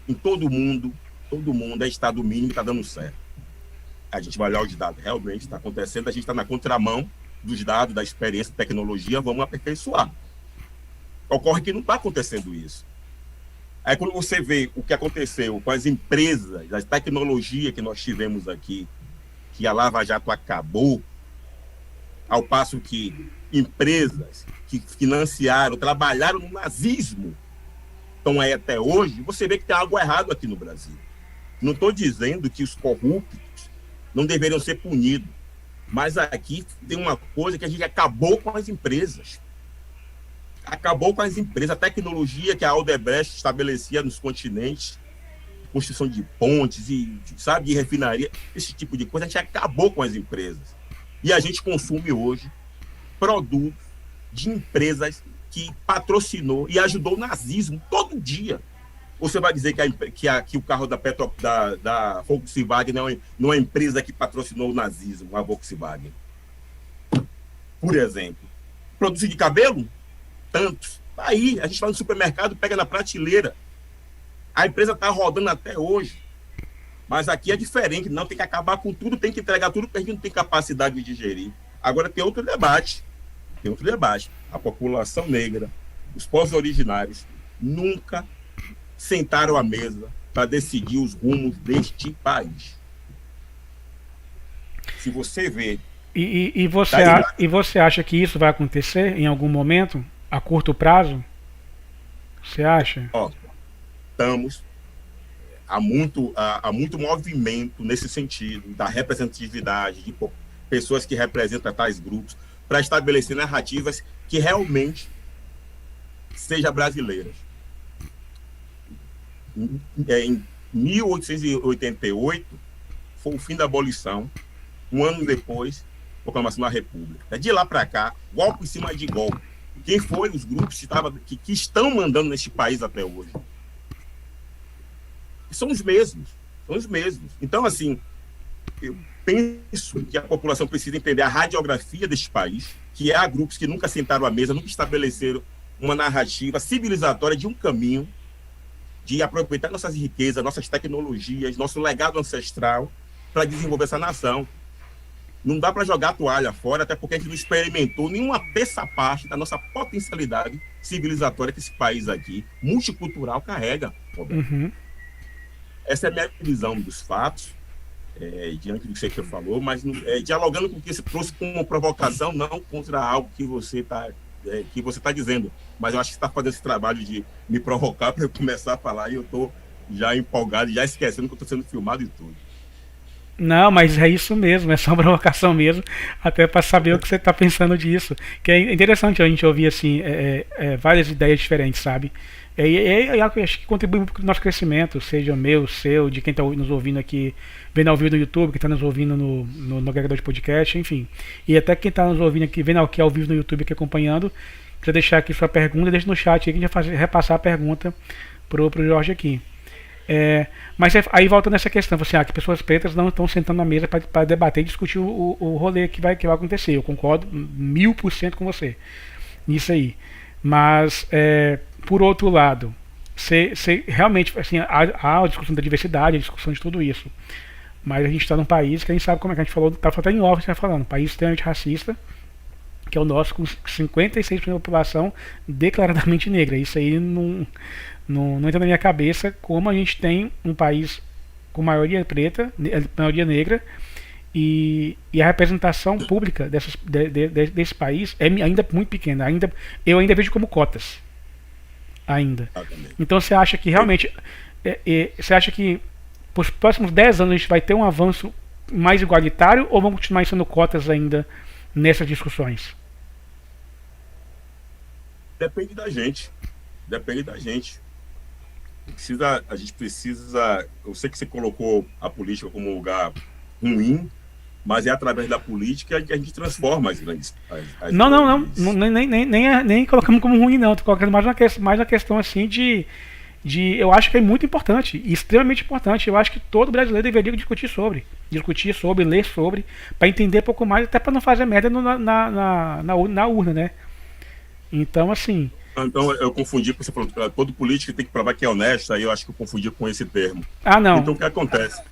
em todo mundo é Estado mínimo e está dando certo. A gente vai olhar os dados, realmente está acontecendo, a gente está na contramão dos dados, da experiência, da tecnologia, vamos aperfeiçoar. Ocorre que não está acontecendo isso. Aí quando você vê o que aconteceu com as empresas, a tecnologia que nós tivemos aqui, que a Lava Jato acabou, ao passo que empresas que financiaram, trabalharam no nazismo, estão aí até hoje, você vê que tem algo errado aqui no Brasil. Não estou dizendo que os corruptos não deveriam ser punidos, mas aqui tem uma coisa que a gente acabou com as empresas. Acabou com as empresas. A tecnologia que a Aldebrecht estabelecia nos continentes, construção de pontes, de refinaria, esse tipo de coisa, a gente acabou com as empresas. E a gente consome hoje produtos de empresas que patrocinou e ajudou o nazismo todo dia. Você vai dizer que o carro da Volkswagen não é uma empresa que patrocinou o nazismo, a Volkswagen? Por exemplo. Produtos de cabelo? Tantos. Aí, a gente vai no supermercado, pega na prateleira. A empresa está rodando até hoje. Mas aqui é diferente, não tem que acabar com tudo, tem que entregar tudo, porque a gente não tem capacidade de digerir. Agora tem outro debate. A população negra, os povos originários, nunca sentaram à mesa para decidir os rumos deste país. Se você vê... E você acha que isso vai acontecer em algum momento, a curto prazo? Você acha? Estamos... Há muito movimento nesse sentido, da representatividade, de pessoas que representam tais grupos, para estabelecer narrativas que realmente sejam brasileiras. Em 1888, foi o fim da abolição. Um ano depois, proclamação da República. De lá para cá, golpe em cima de golpe. Quem foram os grupos que estão mandando neste país até hoje? São os mesmos. Então, assim, eu penso que a população precisa entender a radiografia deste país, que há grupos que nunca sentaram à mesa, nunca estabeleceram uma narrativa civilizatória de um caminho de aproveitar nossas riquezas, nossas tecnologias, nosso legado ancestral para desenvolver essa nação. Não dá para jogar a toalha fora, até porque a gente não experimentou nenhuma terça parte da nossa potencialidade civilizatória que esse país aqui, multicultural, carrega. Uhum. Essa é a minha visão dos fatos, diante do que você falou, mas dialogando com o que você trouxe com uma provocação, não contra algo que você está dizendo. Mas eu acho que você está fazendo esse trabalho de me provocar para eu começar a falar e eu estou já empolgado, já esquecendo que eu estou sendo filmado e tudo. Não, mas é isso mesmo, é só uma provocação mesmo, até para saber o que você está pensando disso. Que é interessante a gente ouvir assim várias ideias diferentes, sabe? Eu acho que contribui muito para o nosso crescimento, seja o meu, o seu, de quem está nos ouvindo aqui, vendo ao vivo no YouTube, quem está nos ouvindo no agregador de podcast, enfim. E até quem está nos ouvindo aqui, vendo aqui ao vivo no YouTube, aqui acompanhando, quiser deixar aqui sua pergunta, deixa no chat aí que a gente vai repassar a pergunta pro Jorge aqui. Mas aí volta nessa questão, assim, que pessoas pretas não estão sentando na mesa para debater e discutir o rolê que vai acontecer. Eu concordo 1000% com você nisso aí. Mas, por outro lado, realmente, assim, há a discussão da diversidade, a discussão de tudo isso. Mas a gente está num país que a gente sabe como é que a gente falou, tá até em off, você tá falando, um país extremamente racista, que é o nosso, com 56% da população declaradamente negra. Isso aí não entra na minha cabeça como a gente tem um país com maioria preta, maioria negra, e a representação pública desse país é ainda muito pequena. Eu ainda vejo como cotas. Ainda. Então você acha que realmente. Você acha que para os próximos 10 anos a gente vai ter um avanço mais igualitário ou vão continuar sendo cotas ainda nessas discussões? Depende da gente. Depende da gente. A gente precisa. Eu sei que você colocou a política como um lugar ruim, mas é através da política que a gente transforma as grandes. Não. Nem colocamos como ruim, não. Estou colocando mais uma questão assim de. Eu acho que é muito importante, extremamente importante. Eu acho que todo brasileiro deveria discutir sobre, ler sobre, para entender um pouco mais, até para não fazer merda na urna, né? Então, assim. Então, eu confundi com você falou, todo político tem que provar que é honesto, aí eu acho que eu confundi com esse termo. Não. Então, o que acontece?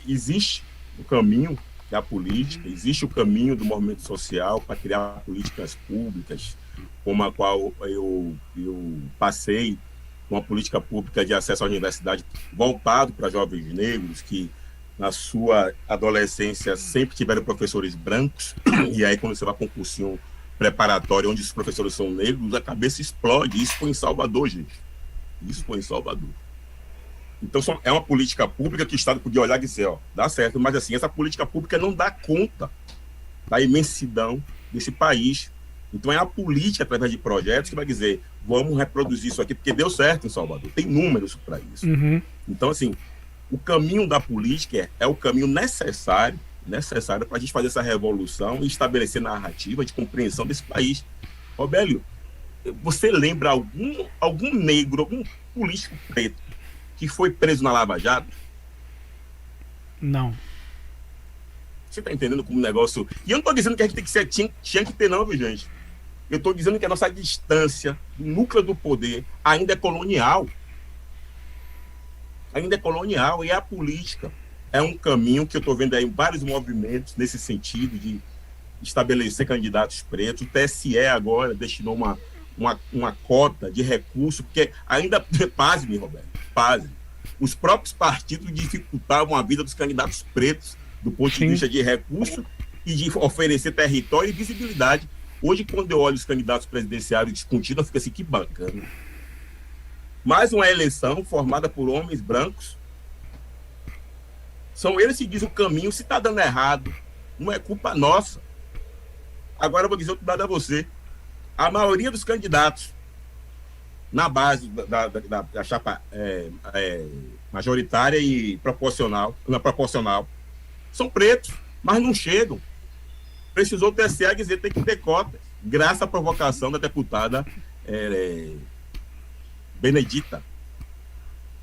Existe o caminho da política, existe o caminho do movimento social para criar políticas públicas, como a qual eu passei, uma política pública de acesso à universidade voltado para jovens negros que, na sua adolescência, sempre tiveram professores brancos, e aí quando você vai para um cursinho preparatório onde os professores são negros, a cabeça explode. Isso foi em Salvador, gente. Isso foi em Salvador. Então, é uma política pública que o Estado podia olhar e dizer, dá certo, mas assim, essa política pública não dá conta da imensidão desse país. Então, é a política, através de projetos, que vai dizer, vamos reproduzir isso aqui, porque deu certo em Salvador. Tem números para isso. Uhum. Então, assim, o caminho da política é o caminho necessário para a gente fazer essa revolução e estabelecer narrativa de compreensão desse país. Robélio, você lembra algum negro, algum político preto que foi preso na Lava Jato? Não. Você está entendendo como o negócio... E eu não estou dizendo que a gente tem que ser... Tinha que ter não, viu, gente? Eu estou dizendo que a nossa distância do núcleo do poder ainda é colonial. Ainda é colonial, e a política é um caminho que eu estou vendo aí vários movimentos nesse sentido de estabelecer candidatos pretos. O TSE agora destinou uma cota de recurso, porque ainda, pasme, Roberto, pasme, os próprios partidos dificultavam a vida dos candidatos pretos do ponto de vista de recurso e de oferecer território e visibilidade. Hoje, quando eu olho os candidatos presidenciários discutindo, eu fico assim, que bacana. Mais uma eleição formada por homens brancos. São eles que dizem o caminho. Se está dando errado, não é culpa nossa. Agora eu vou dizer outro dado a você. A maioria dos candidatos na base da chapa majoritária e proporcional são pretos, mas não chegam. Precisou o TSE dizer que tem que ter cota, graças à provocação da deputada Benedita.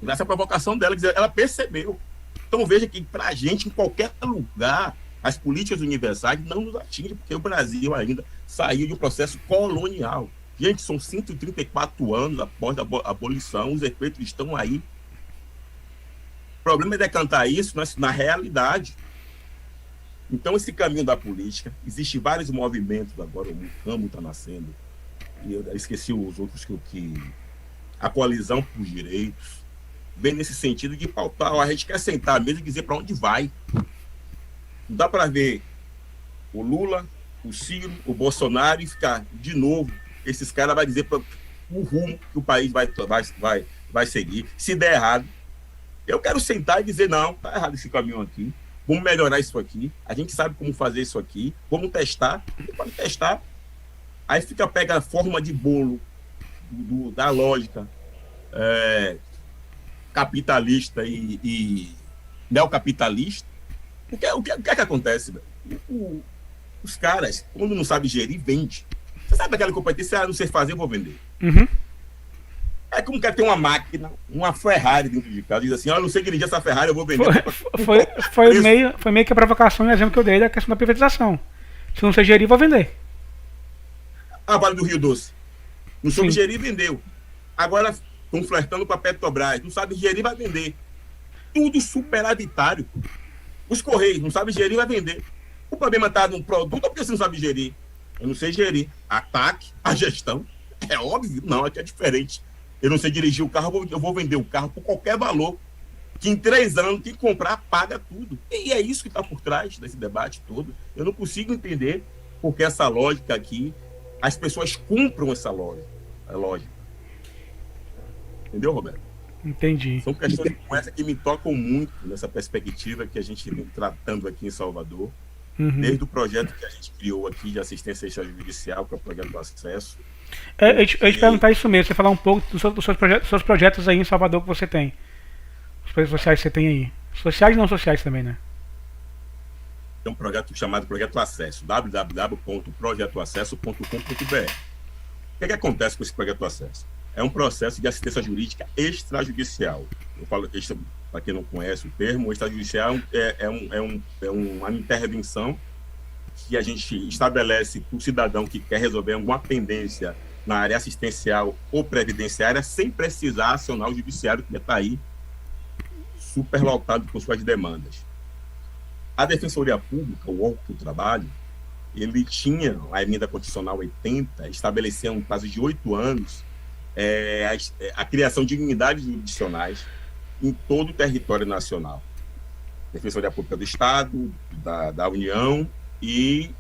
Graças à provocação dela, ela percebeu. Então veja que para a gente, em qualquer lugar, as políticas universais não nos atingem, porque o Brasil ainda saiu de um processo colonial. Gente, são 134 anos após a abolição, os efeitos estão aí. O problema é decantar isso na realidade. Então, esse caminho da política, existem vários movimentos agora, o campo está nascendo, e eu esqueci os outros que a coalizão por direitos, vem nesse sentido de pautar, a gente quer sentar à mesa e dizer para onde vai. Não dá para ver o Lula, o Ciro, o Bolsonaro e ficar de novo, esses caras vão dizer o rumo que o país vai seguir. Se der errado, Eu quero sentar e dizer, não, tá errado esse caminho aqui, vamos melhorar isso aqui, a gente sabe como fazer isso aqui, vamos testar, e pode testar. Aí pega a forma de bolo da lógica capitalista e neocapitalista. O que é que acontece, velho? Os caras, quando não sabem gerir, vende. Você sabe aquela competência, não sei fazer, eu vou vender. Uhum. É como quer ter uma máquina, uma Ferrari dentro de casa, diz assim, eu não sei dirigir essa Ferrari, eu vou vender. Foi meio que a provocação e o exemplo que eu dei da questão da privatização. Se não sei gerir, vou vender. A Vale do Rio Doce. Não soube gerir, vendeu. Agora estão flertando com a Petrobras. Não sabe gerir, vai vender. Tudo superavitário. Os Correios não sabem gerir, vai vender. O problema está no produto ou porque você não sabe gerir? Eu não sei gerir. Ataque a gestão. É óbvio. Não, aqui é diferente. Eu não sei dirigir o carro, eu vou vender o carro por qualquer valor. Que em 3 anos, quem comprar, paga tudo. E é isso que está por trás desse debate todo. Eu não consigo entender porque essa lógica aqui, as pessoas compram essa lógica. Entendeu, Roberto? Entendi. São questões como essa que me tocam muito nessa perspectiva que a gente vem tratando aqui em Salvador, desde o projeto que a gente criou aqui de assistência extrajudicial, que é o Projeto do Acesso. Eu te perguntar isso mesmo, você falar um pouco dos seus projetos aí em Salvador que você tem. Os projetos sociais que você tem aí. Sociais e não sociais também, né? Tem um projeto chamado Projeto Acesso, www.projetoacesso.com.br. O que acontece com esse Projeto Acesso? É um processo de assistência jurídica extrajudicial. Eu falo, para quem não conhece o termo, extrajudicial é uma intervenção que a gente estabelece para o cidadão que quer resolver alguma pendência na área assistencial ou previdenciária sem precisar acionar o judiciário que já está aí superlotado com suas demandas. A Defensoria Pública, o órgão do trabalho, ele tinha a emenda constitucional 80, estabelecia um prazo de 8 anos a criação de unidades jurisdicionais em todo o território nacional. Defensoria Pública do Estado, da União e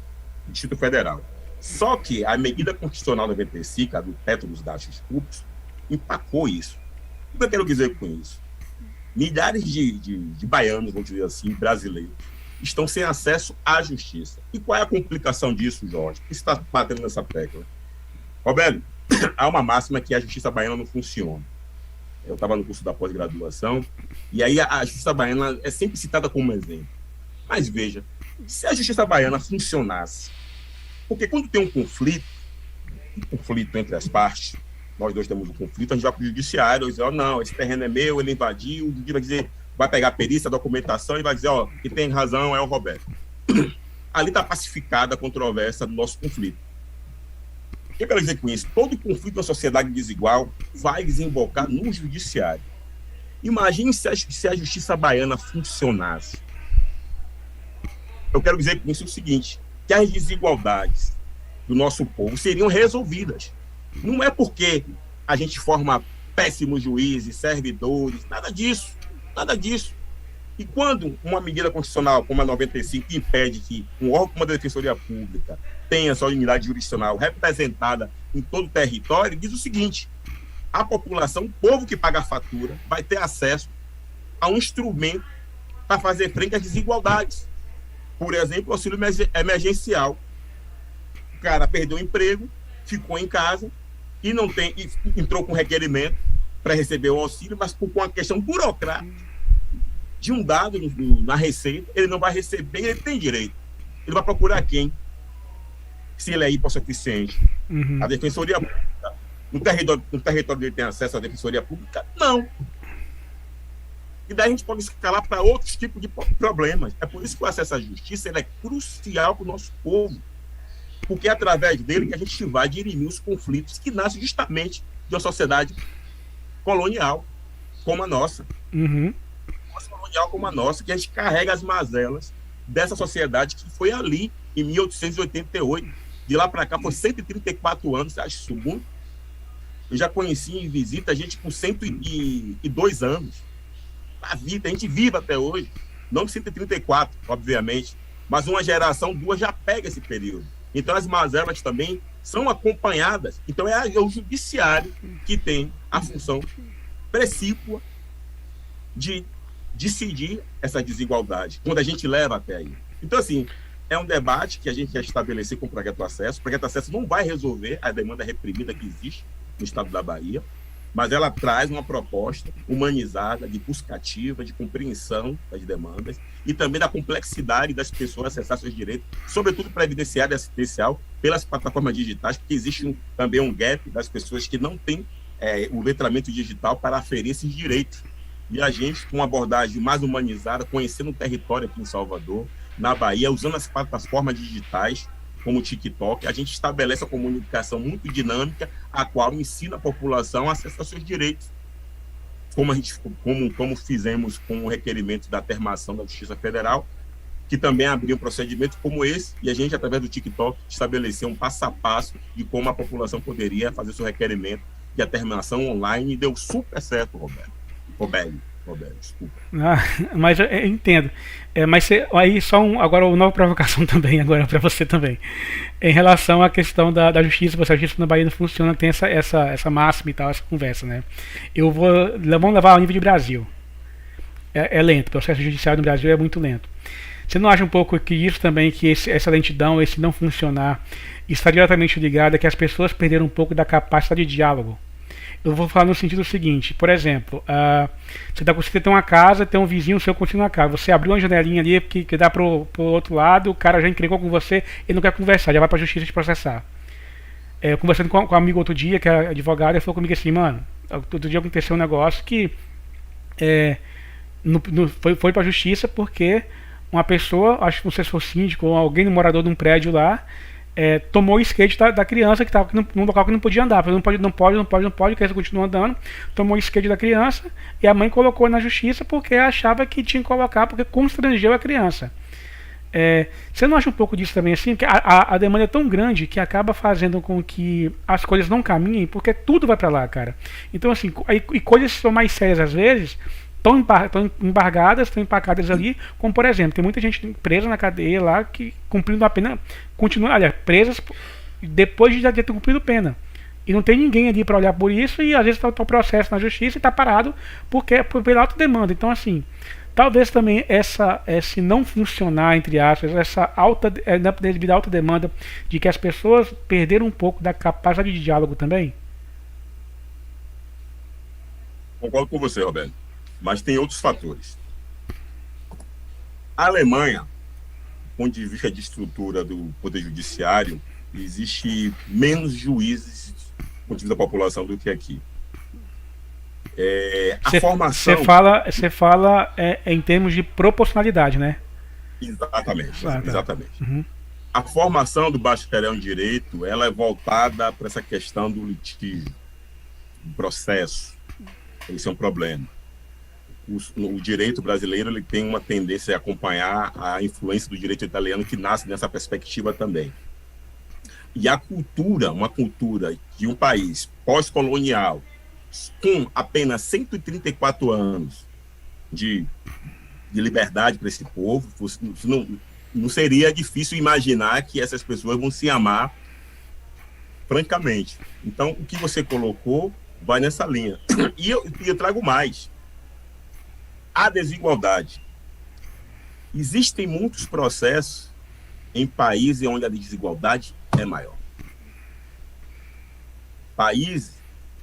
do Distrito Federal. Só que a medida constitucional 95, a do teto dos gastos públicos, empacou isso. O que eu quero dizer com isso? Milhares de baianos, vamos dizer assim, brasileiros, estão sem acesso à justiça. E qual é a complicação disso, Jorge? Você está batendo nessa tecla. Roberto, há uma máxima que a justiça baiana não funciona. Eu estava no curso da pós-graduação, e aí a justiça baiana é sempre citada como exemplo. Mas veja, se a justiça baiana funcionasse, porque quando tem um conflito entre as partes, nós dois temos um conflito, a gente vai para o judiciário e diz, não, esse terreno é meu, ele invadiu, o juiz vai dizer, vai pegar a perícia, a documentação e vai dizer, quem tem razão é o Roberto. Ali está pacificada a controvérsia do nosso conflito. O que eu quero dizer com isso? Todo conflito na sociedade desigual vai desembocar no judiciário. Imagine se a justiça baiana funcionasse. Eu quero dizer com isso o seguinte, que as desigualdades do nosso povo seriam resolvidas. Não é porque a gente forma péssimos juízes, servidores, nada disso. E quando uma medida constitucional como a 95 impede que um órgão como a Defensoria Pública tenha sua unidade jurisdicional representada em todo o território, diz o seguinte, a população, o povo que paga a fatura, vai ter acesso a um instrumento para fazer frente às desigualdades. Por exemplo, o auxílio emergencial. O cara perdeu o emprego, ficou em casa e entrou com requerimento para receber o auxílio, mas por uma questão burocrática de um dado na Receita, ele não vai receber, ele tem direito. Ele vai procurar quem? Se ele é hipossuficiente. A Defensoria Pública, no território dele tem acesso à Defensoria Pública? Não. E daí a gente pode escalar para outros tipos de problemas. É por isso que o acesso à justiça ele é crucial para o nosso povo. Porque é através dele que a gente vai dirimir os conflitos que nascem justamente de uma sociedade colonial como a nossa. Colonial como a nossa, que a gente carrega as mazelas dessa sociedade que foi ali em 1888. De lá para cá foi 134 anos, você acha isso muito? Eu já conheci em visita gente com 102 anos. A gente vive até hoje, não 134, obviamente, mas uma geração, 2 já pega esse período. Então as mazelas também são acompanhadas. Então é o judiciário que tem a função precípua de decidir essa desigualdade, quando a gente leva até aí. Então, assim, é um debate que a gente quer estabelecer com o Projeto Acesso. O Projeto Acesso não vai resolver a demanda reprimida que existe no estado da Bahia, mas ela traz uma proposta humanizada, de busca ativa, de compreensão das demandas e também da complexidade das pessoas acessar seus direitos, sobretudo previdenciário e assistencial, pelas plataformas digitais, porque existe também um gap das pessoas que não têm o letramento digital para aferir esses direitos. E a gente, com uma abordagem mais humanizada, conhecendo o território aqui em Salvador, na Bahia, usando as plataformas digitais, como o TikTok, a gente estabelece uma comunicação muito dinâmica, a qual ensina a população a acessar seus direitos. Como fizemos com o requerimento da termação da Justiça Federal, que também abriu um procedimento como esse, e a gente, através do TikTok, estabeleceu um passo a passo de como a população poderia fazer seu requerimento de terminação online, e deu super certo, Roberto, desculpa. Mas eu entendo. Mas aí agora uma nova provocação também, agora para você também. Em relação à questão da justiça, a justiça na Bahia não funciona, tem essa máxima e tal, essa conversa, né? Vamos levar ao nível de Brasil. É lento, o processo judiciário no Brasil é muito lento. Você não acha um pouco que isso também, que essa lentidão, esse não funcionar, está diretamente ligado a que as pessoas perderam um pouco da capacidade de diálogo? Eu vou falar no sentido seguinte, por exemplo, você tem uma casa, tem um vizinho seu construindo uma casa, você abriu uma janelinha ali que dá pro outro lado, o cara já encrencou com você, ele não quer conversar, já vai pra justiça te processar. Conversando com um amigo outro dia, que é advogado, ele falou comigo assim, mano, outro dia aconteceu um negócio que foi pra justiça porque uma pessoa, acho que não sei se foi síndico ou alguém, um morador de um prédio lá, tomou o skate da criança que estava num local que não podia andar. Não pode, a criança continua andando, tomou o skate da criança e a mãe colocou na justiça porque achava que tinha que colocar, porque constrangeu a criança. Você não acha um pouco disso também assim? Que a demanda é tão grande que acaba fazendo com que as coisas não caminhem, porque tudo vai para lá, cara. Então assim, e coisas que são mais sérias às vezes estão embargadas, estão empacadas ali, como por exemplo, tem muita gente presa na cadeia lá que cumprindo a pena, continua, aliás, presas depois de já ter cumprido pena. E não tem ninguém ali para olhar por isso, e às vezes está o processo na justiça e está parado pela alta demanda. Então assim, talvez também esse não funcionar, entre aspas, essa devido à alta demanda, de que as pessoas perderam um pouco da capacidade de diálogo também. Concordo com você, Roberto. Mas tem outros fatores. A Alemanha, do ponto de vista de estrutura do Poder Judiciário, existe menos juízes do ponto de vista da população do que aqui. Formação... Você fala em termos de proporcionalidade, né? Exatamente. Tá. Exatamente. Uhum. A formação do bacharel em Direito, ela é voltada para essa questão do litígio, do processo. Esse é um problema. O direito brasileiro, ele tem uma tendência a acompanhar a influência do direito italiano, que nasce nessa perspectiva também. E a cultura, uma cultura de um país pós-colonial, com apenas 134 anos de liberdade para esse povo, não seria difícil imaginar que essas pessoas vão se amar francamente. Então, o que você colocou vai nessa linha. E eu trago mais. A desigualdade. Existem muitos processos em países onde a desigualdade é maior. Países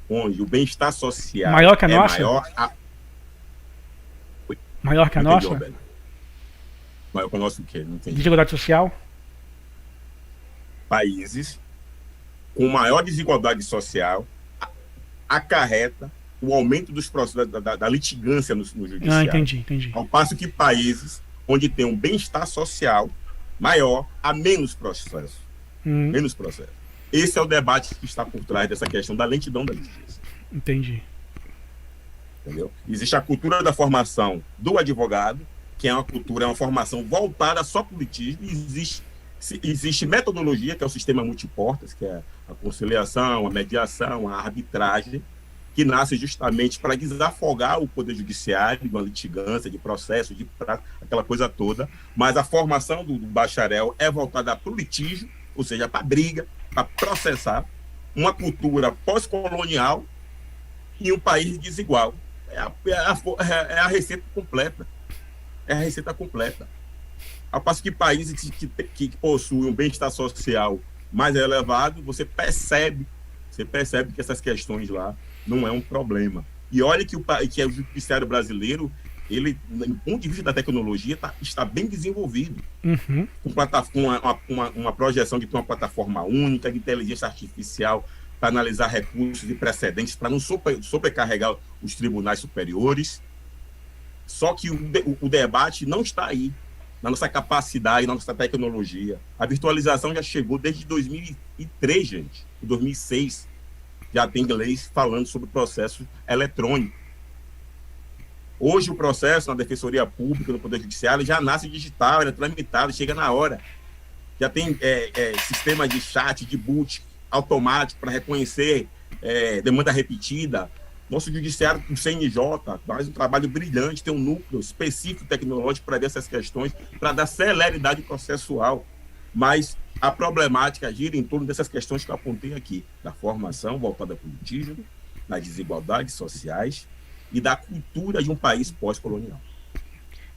onde o bem-estar social maior que a nossa? Maior que a nossa? Maior que a nossa o quê? Não entendi. Desigualdade social? Países com maior desigualdade social acarreta o aumento dos processos da litigância no judiciário. Entendi. Ao passo que países onde tem um bem-estar social maior, há menos processo. Menos processo. Esse é o debate que está por trás dessa questão da lentidão da justiça. Entendi. Entendeu? Existe a cultura da formação do advogado, que é uma formação voltada só para o litígio, e existe metodologia, que é o sistema multiportas, que é a conciliação, a mediação, a arbitragem, que nasce justamente para desafogar o Poder Judiciário de uma litigância, de processo, de prazo, aquela coisa toda. Mas a formação do bacharel é voltada para o litígio, ou seja, para a briga, para processar, uma cultura pós-colonial e um país desigual. é a receita completa. É a receita completa. Ao passo que países que possuem um bem-estar social mais elevado, você percebe que essas questões lá não é um problema. E olha que o judiciário brasileiro, ele, do ponto de vista da tecnologia, está bem desenvolvido. Uhum. Com uma projeção de ter uma plataforma única, de inteligência artificial, para analisar recursos e precedentes, para não sobrecarregar os tribunais superiores. Só que o debate não está aí, na nossa capacidade, na nossa tecnologia. A virtualização já chegou desde 2003, gente. Em 2006, já tem leis falando sobre o processo eletrônico. Hoje, o processo na Defensoria Pública, no Poder Judiciário, já nasce digital, ele é tramitado, chega na hora. Já tem sistema de chat, de boot automático para reconhecer demanda repetida. Nosso judiciário, o CNJ, faz um trabalho brilhante, tem um núcleo específico tecnológico para ver essas questões, para dar celeridade processual. Mas a problemática gira em torno dessas questões que eu apontei aqui, da formação voltada para o litígio, das desigualdades sociais e da cultura de um país pós-colonial.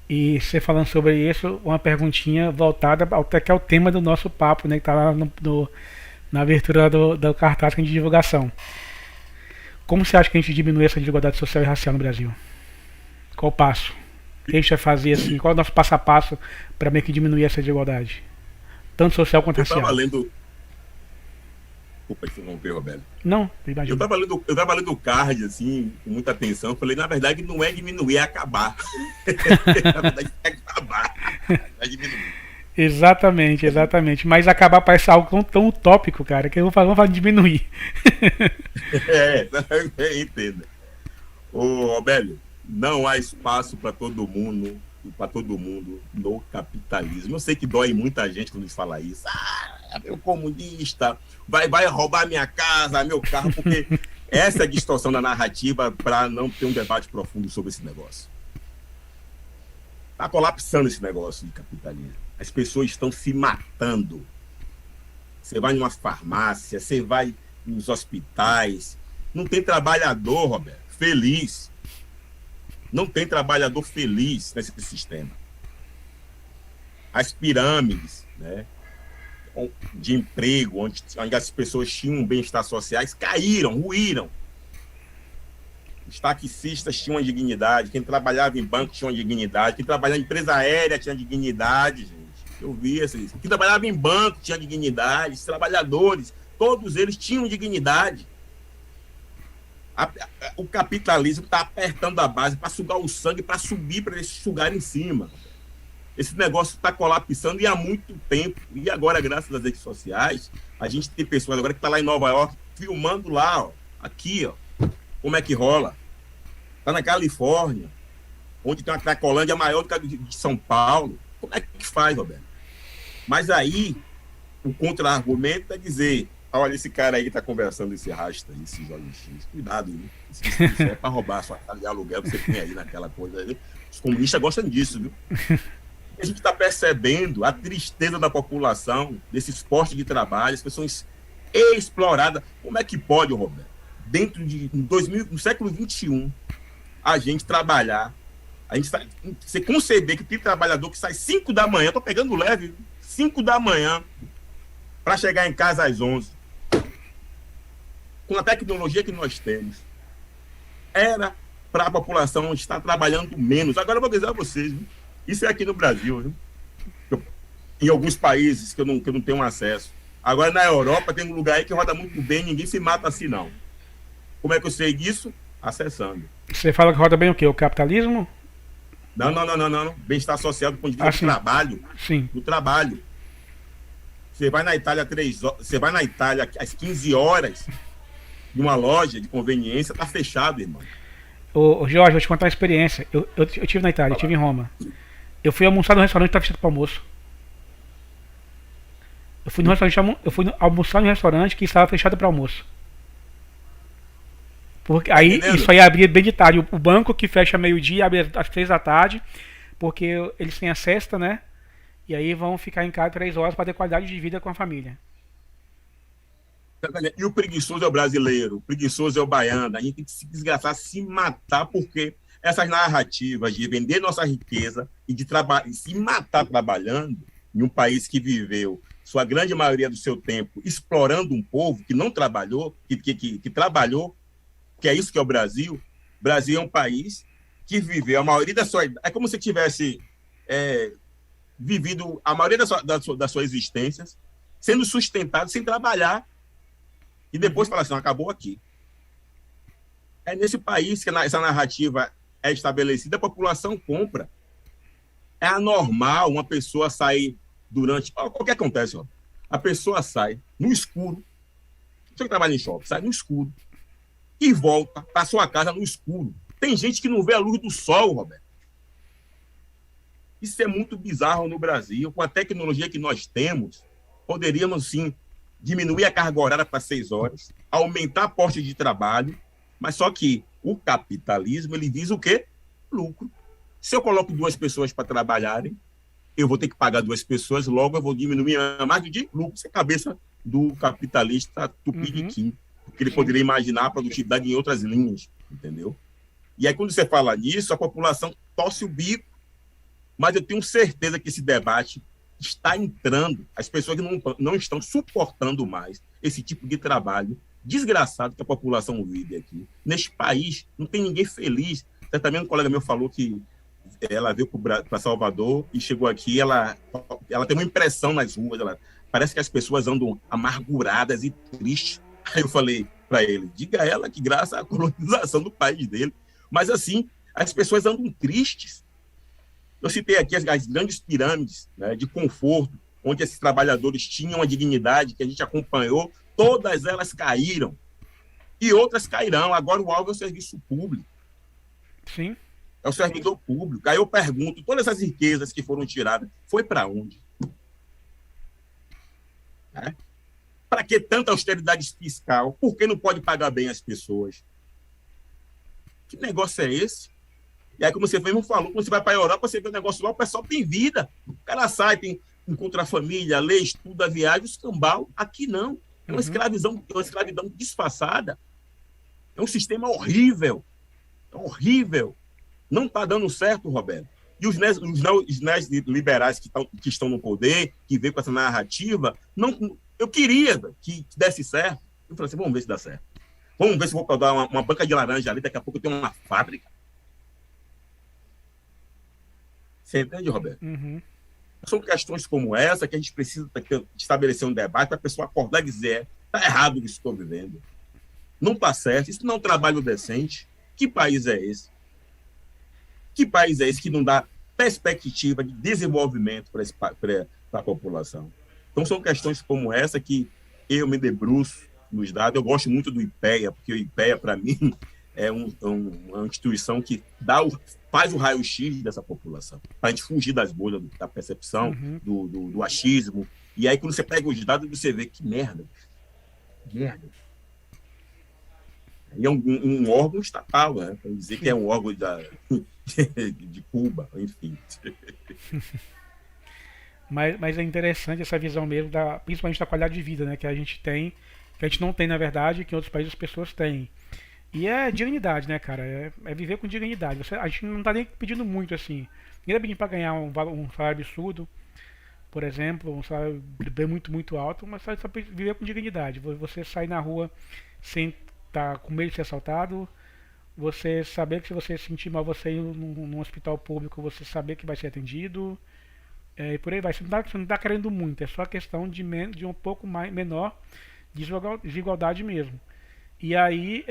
E você falando sobre isso, uma perguntinha voltada até que é o tema do nosso papo, né, que está lá na abertura do cartaz de divulgação. Como você acha que a gente diminui essa desigualdade social e racial no Brasil? Qual o passo? O que a gente vai fazer assim? Qual é o nosso passo a passo para meio que diminuir essa desigualdade? Tanto social quanto racial. Eu estava lendo... Opa, interrompeu, Roberto. Não, imagina. Eu estava lendo o card, assim, com muita atenção. Falei, na verdade, não é diminuir, é acabar. Na verdade, é acabar. Não é diminuir. Exatamente. Mas acabar parece algo tão utópico, cara, que eu vou falar de diminuir. Entenda. Ô, Robélio, não há espaço para todo mundo no capitalismo. Eu sei que dói muita gente quando eles falam isso. Meu comunista, vai roubar minha casa, meu carro, porque essa é a distorção da narrativa para não ter um debate profundo sobre esse negócio. Está colapsando esse negócio de capitalismo. As pessoas estão se matando. Você vai numa farmácia, você vai nos hospitais. Não tem trabalhador, Roberto, feliz. Não tem trabalhador feliz nesse sistema. As pirâmides, né, de emprego, onde as pessoas tinham bem-estar sociais, caíram, ruíram. Os taxistas tinham uma dignidade, quem trabalhava em banco tinha uma dignidade, quem trabalhava em empresa aérea tinha dignidade, gente. Eu vi isso. Quem trabalhava em banco tinha dignidade, os trabalhadores, todos eles tinham dignidade. O capitalismo está apertando a base para sugar o sangue, para subir, para eles sugarem em cima. Esse negócio está colapsando e há muito tempo. E agora, graças às redes sociais, a gente tem pessoas agora que estão lá em Nova York filmando lá, ó, aqui, ó, como é que rola. Está na Califórnia, onde tem uma Cracolândia maior do que a de São Paulo. Como é que faz, Roberto? Mas aí, o contra-argumento é dizer, olha, esse cara aí que está conversando, esse rasta, esse Jorge X, cuidado, viu? Isso é para roubar a sua casa de aluguel que você tem aí naquela coisa aí. Os comunistas gostam disso, viu? A gente está percebendo a tristeza da população, desse esporte de trabalho, as pessoas exploradas. Como é que pode, Roberto, no século XXI, a gente trabalhar, você conceber que tem trabalhador que sai 5 da manhã, estou pegando leve, 5 da manhã, para chegar em casa às 11. Com a tecnologia que nós temos, era para a população estar trabalhando menos. Agora eu vou dizer a vocês, viu? Isso é aqui no Brasil, viu? Em alguns países que eu não tenho acesso. Agora na Europa tem um lugar aí que roda muito bem, ninguém se mata assim não. Como é que eu sei disso? Acessando. Você fala que roda bem o quê? O capitalismo? Não. Bem-estar social do ponto de vista do trabalho. Sim. Do trabalho. Você vai na Itália às 15 horas, em uma loja de conveniência, tá fechado, irmão. Ô Jorge, vou te contar uma experiência. Eu estive na Itália, eu estive em Roma. Eu fui almoçar no restaurante que estava fechado para almoço. Eu fui almoçar no restaurante que estava fechado para almoço. Porque aí isso aí abria bem de tarde. O banco que fecha meio-dia abre às 3 da tarde, porque eles têm a cesta, né? E aí vão ficar em casa 3 horas para ter qualidade de vida com a família. E o preguiçoso é o brasileiro, o preguiçoso é o baiano. A gente tem que se desgraçar, se matar, porque essas narrativas de vender nossa riqueza e de se matar trabalhando em um país que viveu sua grande maioria do seu tempo explorando um povo que não trabalhou, que trabalhou, que é isso que é o Brasil. O Brasil é um país que viveu a maioria da sua... É como se tivesse vivido a maioria da sua existência sendo sustentado sem trabalhar e depois falar assim, não, acabou aqui. É nesse país que essa narrativa é estabelecida, a população compra. É anormal uma pessoa sair durante... O que acontece? Ó? A pessoa sai no escuro, você que trabalha em shopping, sai no escuro e volta para sua casa no escuro. Tem gente que não vê a luz do sol, Roberto. Isso é muito bizarro no Brasil. Com a tecnologia que nós temos, poderíamos, sim, diminuir a carga horária para 6 horas, aumentar a poste de trabalho, mas só que o capitalismo, ele visa o quê? Lucro. Se eu coloco 2 pessoas para trabalharem, eu vou ter que pagar 2 pessoas, logo eu vou diminuir a margem de lucro. Isso é a cabeça do capitalista tupiniquim, porque ele poderia imaginar a produtividade em outras linhas, entendeu? E aí, quando você fala nisso, a população torce o bico, mas eu tenho certeza que esse debate está entrando, as pessoas não estão suportando mais esse tipo de trabalho desgraçado que a população vive aqui. Neste país, não tem ninguém feliz. Certamente um colega meu falou que ela veio para Salvador e chegou aqui, ela tem uma impressão nas ruas, parece que as pessoas andam amarguradas e tristes. Aí eu falei para ele, diga a ela que graças à colonização do país dele, mas assim, as pessoas andam tristes. Eu citei aqui as grandes pirâmides, né, de conforto, onde esses trabalhadores tinham a dignidade que a gente acompanhou, todas elas caíram. E outras cairão. Agora o alvo é o serviço público. Sim. É o servidor público. Aí eu pergunto, todas essas riquezas que foram tiradas, foi para onde? Para que tanta austeridade fiscal? Por que não pode pagar bem as pessoas? Que negócio é esse? E aí, como você mesmo falou, quando você vai para a Europa, você vê o negócio lá, o pessoal tem vida. O cara sai, encontra a família, lê, estuda, viaja, o escambau. Aqui não. É uma escravidão disfarçada. É um sistema horrível. É horrível. Não está dando certo, Roberto. E os neoliberais que estão no poder, que vêm com essa narrativa, eu queria que desse certo. Eu falei assim, vamos ver se dá certo. Vamos ver se eu vou dar uma banca de laranja ali, daqui a pouco eu tenho uma fábrica. Você entende, Roberto? São questões como essa que a gente precisa estabelecer um debate para a pessoa acordar e dizer, está errado o que estou vivendo. Não está certo, isso não é um trabalho decente. Que país é esse? Que país é esse que não dá perspectiva de desenvolvimento para a população? Então, são questões como essa que eu me debruço nos dados. Eu gosto muito do IPEA, porque o IPEA, para mim, é uma instituição que faz o raio-x dessa população, para a gente fugir das bolhas da percepção, do achismo. E aí, quando você pega os dados, você vê que merda. Merda. E é um órgão estatal, né? Para dizer que é um órgão de Cuba, enfim. Mas é interessante essa visão mesmo, principalmente da qualidade de vida, né, que a gente tem, que a gente não tem, na verdade, que em outros países as pessoas têm. E é dignidade, né, cara? É viver com dignidade. A gente não tá nem pedindo muito, assim. Ninguém tá pedindo pra ganhar um salário absurdo, por exemplo, um salário bem muito alto, mas só viver com dignidade. Você sair na rua sem estar com medo de ser assaltado, você saber que se você se sentir mal, você ir num hospital público, você saber que vai ser atendido, e por aí vai. Você não tá querendo muito, é só questão de um pouco menor de desigualdade mesmo. E aí,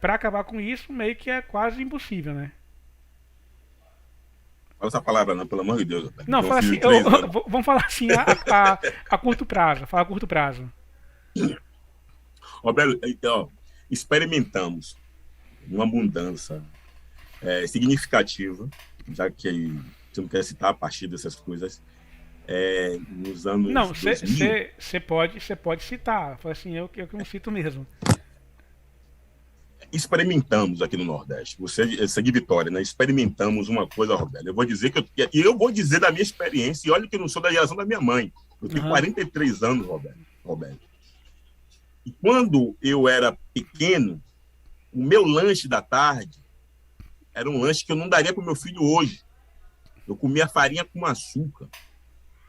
para acabar com isso, meio que é quase impossível, né? Fala essa palavra não, pelo amor de Deus. Não, fala assim, vamos falar assim a curto prazo. Fala a curto prazo. Roberto, então, experimentamos uma mudança significativa, já que você não quer citar a partir dessas coisas, nos anos 2000. Você pode citar. Fala assim, eu que não cito mesmo. Experimentamos aqui no Nordeste. Você é de Vitória, né? Experimentamos uma coisa, Roberto. Eu vou dizer eu vou dizer da minha experiência, e olha que eu não sou da geração da minha mãe. Eu tenho 43 anos, Roberto. E quando eu era pequeno, o meu lanche da tarde era um lanche que eu não daria para o meu filho hoje. Eu comia farinha com açúcar.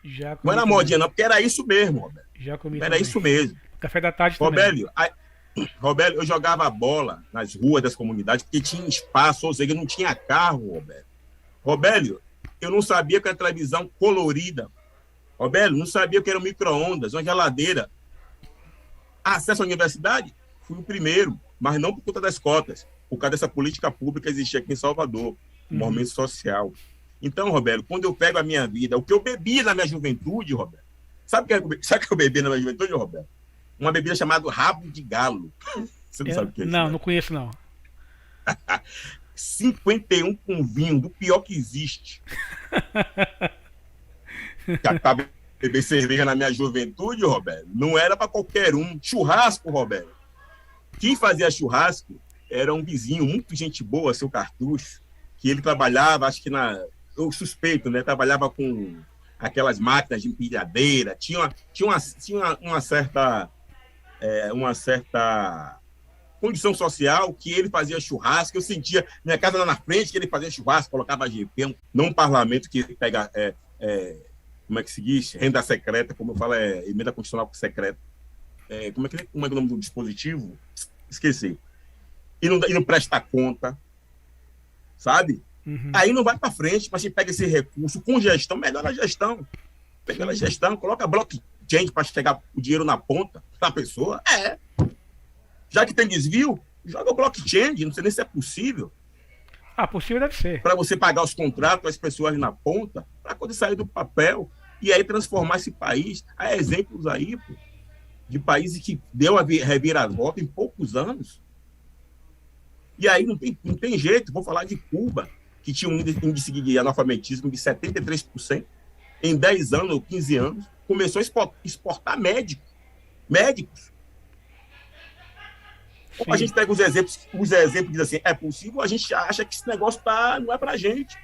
Já Não comi era também. modinha, não, porque era isso mesmo, Roberto. Já comi Era também. isso mesmo. Café da tarde também. Roberto, eu jogava bola nas ruas das comunidades porque tinha espaço, ou seja, não tinha carro, Roberto. Roberto, eu não sabia que era televisão colorida. Roberto, não sabia que era um micro-ondas, uma geladeira. Acesso à universidade? Fui o primeiro, mas não por conta das cotas, por causa dessa política pública que existia aqui em Salvador, o movimento social. Então, Roberto, quando eu pego a minha vida, o que eu bebi na minha juventude, Roberto, sabe o que eu bebi na minha juventude, Roberto? Uma bebida chamada rabo de galo. Você não sabe o que é isso? Não conheço, não. 51 com vinho, do pior que existe. Para beber cerveja na minha juventude, Roberto, não era para qualquer um. Churrasco, Roberto. Quem fazia churrasco era um vizinho, muito gente boa, seu Cartucho, que ele trabalhava, acho que eu suspeito, né? Trabalhava com aquelas máquinas de empilhadeira, tinha uma certa condição social, que ele fazia churrasco. Eu sentia minha casa lá na frente, que ele fazia churrasco, colocava GP, não um parlamento que pega, como é que se diz? Renda secreta, como eu falo, emenda constitucional secreta. Como é que é o nome do dispositivo? Esqueci. E não presta conta, sabe? Aí não vai para frente, mas a gente pega esse recurso com gestão, melhora a gestão. Pega a gestão, coloca blockchain para chegar o dinheiro na ponta da pessoa. Já que tem desvio, joga o blockchain, não sei nem se é possível. Possível deve ser. Para você pagar os contratos das pessoas na ponta, para quando sair do papel, e aí transformar esse país. Há exemplos aí, pô, de países que deu a reviravolta em poucos anos. E aí não tem jeito. Vou falar de Cuba, que tinha um índice de analfabetismo de 73%. Em 10 anos ou 15 anos, começou a exportar médicos. Sim. A gente pega os exemplos e diz assim, é possível, a gente acha que esse negócio não é pra gente.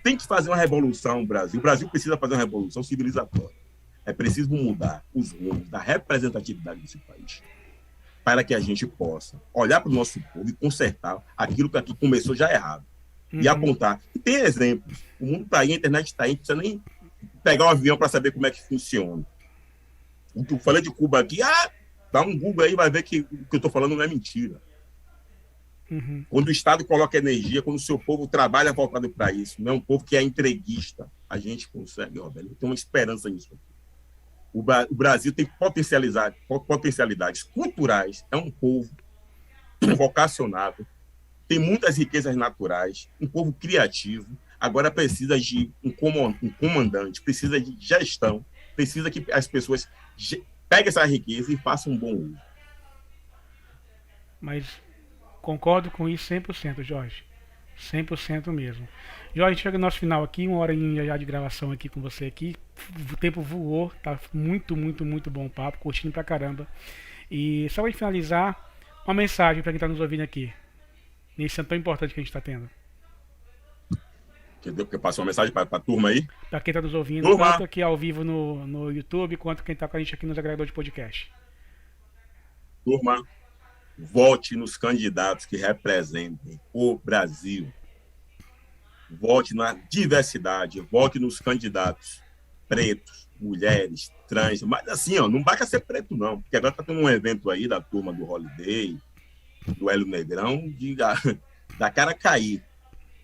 Tem que fazer uma revolução no Brasil. O Brasil precisa fazer uma revolução civilizatória. É preciso mudar os rumos da representatividade desse país, para que a gente possa olhar para o nosso povo e consertar aquilo que aqui começou já errado. E apontar. E tem exemplos. O mundo está aí, a internet está aí, não precisa nem pegar um avião para saber como é que funciona. Eu falei de Cuba aqui, dá um Google aí, vai ver que o que eu estou falando não é mentira. Quando o Estado coloca energia, quando o seu povo trabalha voltado para isso, não é um povo que é entreguista, a gente consegue, Roberto. Eu tenho uma esperança nisso aqui. O Brasil tem potencialidades culturais, é um povo vocacionado, tem muitas riquezas naturais, um povo criativo, agora precisa de um comandante, precisa de gestão, precisa que as pessoas peguem essa riqueza e façam um bom uso. Mas concordo com isso 100%, Jorge. 100% mesmo. Jorge, chega no nosso final aqui, 1 hora já de gravação aqui com você aqui. O tempo voou, tá muito, muito, muito bom o papo, curtindo pra caramba. E só pra finalizar, uma mensagem pra quem tá nos ouvindo aqui, nesse ano tão importante que a gente tá tendo. Entendeu? Porque passou uma mensagem pra turma aí? Pra quem tá nos ouvindo, tanto aqui ao vivo no YouTube, quanto quem tá com a gente aqui nos agregadores de podcast. Turma, vote nos candidatos que representem o Brasil. Vote na diversidade, vote nos candidatos pretos, mulheres, trans, mas assim, não basta ser preto não, porque agora tá tendo um evento aí da turma do Holiday, do Hélio Negrão, da cara cair,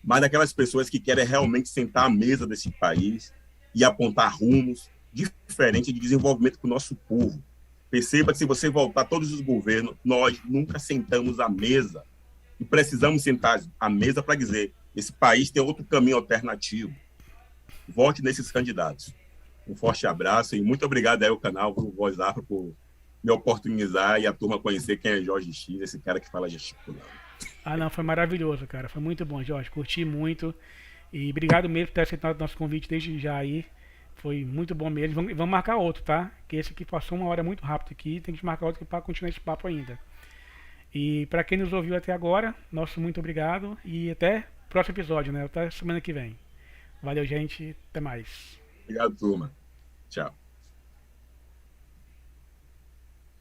mas daquelas pessoas que querem realmente sentar à mesa desse país e apontar rumos diferentes de desenvolvimento para o nosso povo. Perceba que se você voltar todos os governos, nós nunca sentamos à mesa. E precisamos sentar à mesa para dizer, esse país tem outro caminho alternativo. Vote nesses candidatos. Um forte abraço e muito obrigado aí ao canal Voz Afro por me oportunizar e a turma conhecer quem é Jorge X, esse cara que fala gesticulando. Não, foi maravilhoso, cara. Foi muito bom, Jorge. Curti muito. E obrigado mesmo por ter aceitado o nosso convite desde já aí. Foi muito bom mesmo. Vamos marcar outro, tá? Que esse aqui passou 1 hora muito rápido aqui. Tem que marcar outro para continuar esse papo ainda. E para quem nos ouviu até agora, nosso muito obrigado. E até o próximo episódio, né? Até semana que vem. Valeu, gente. Até mais. Obrigado, turma. Tchau.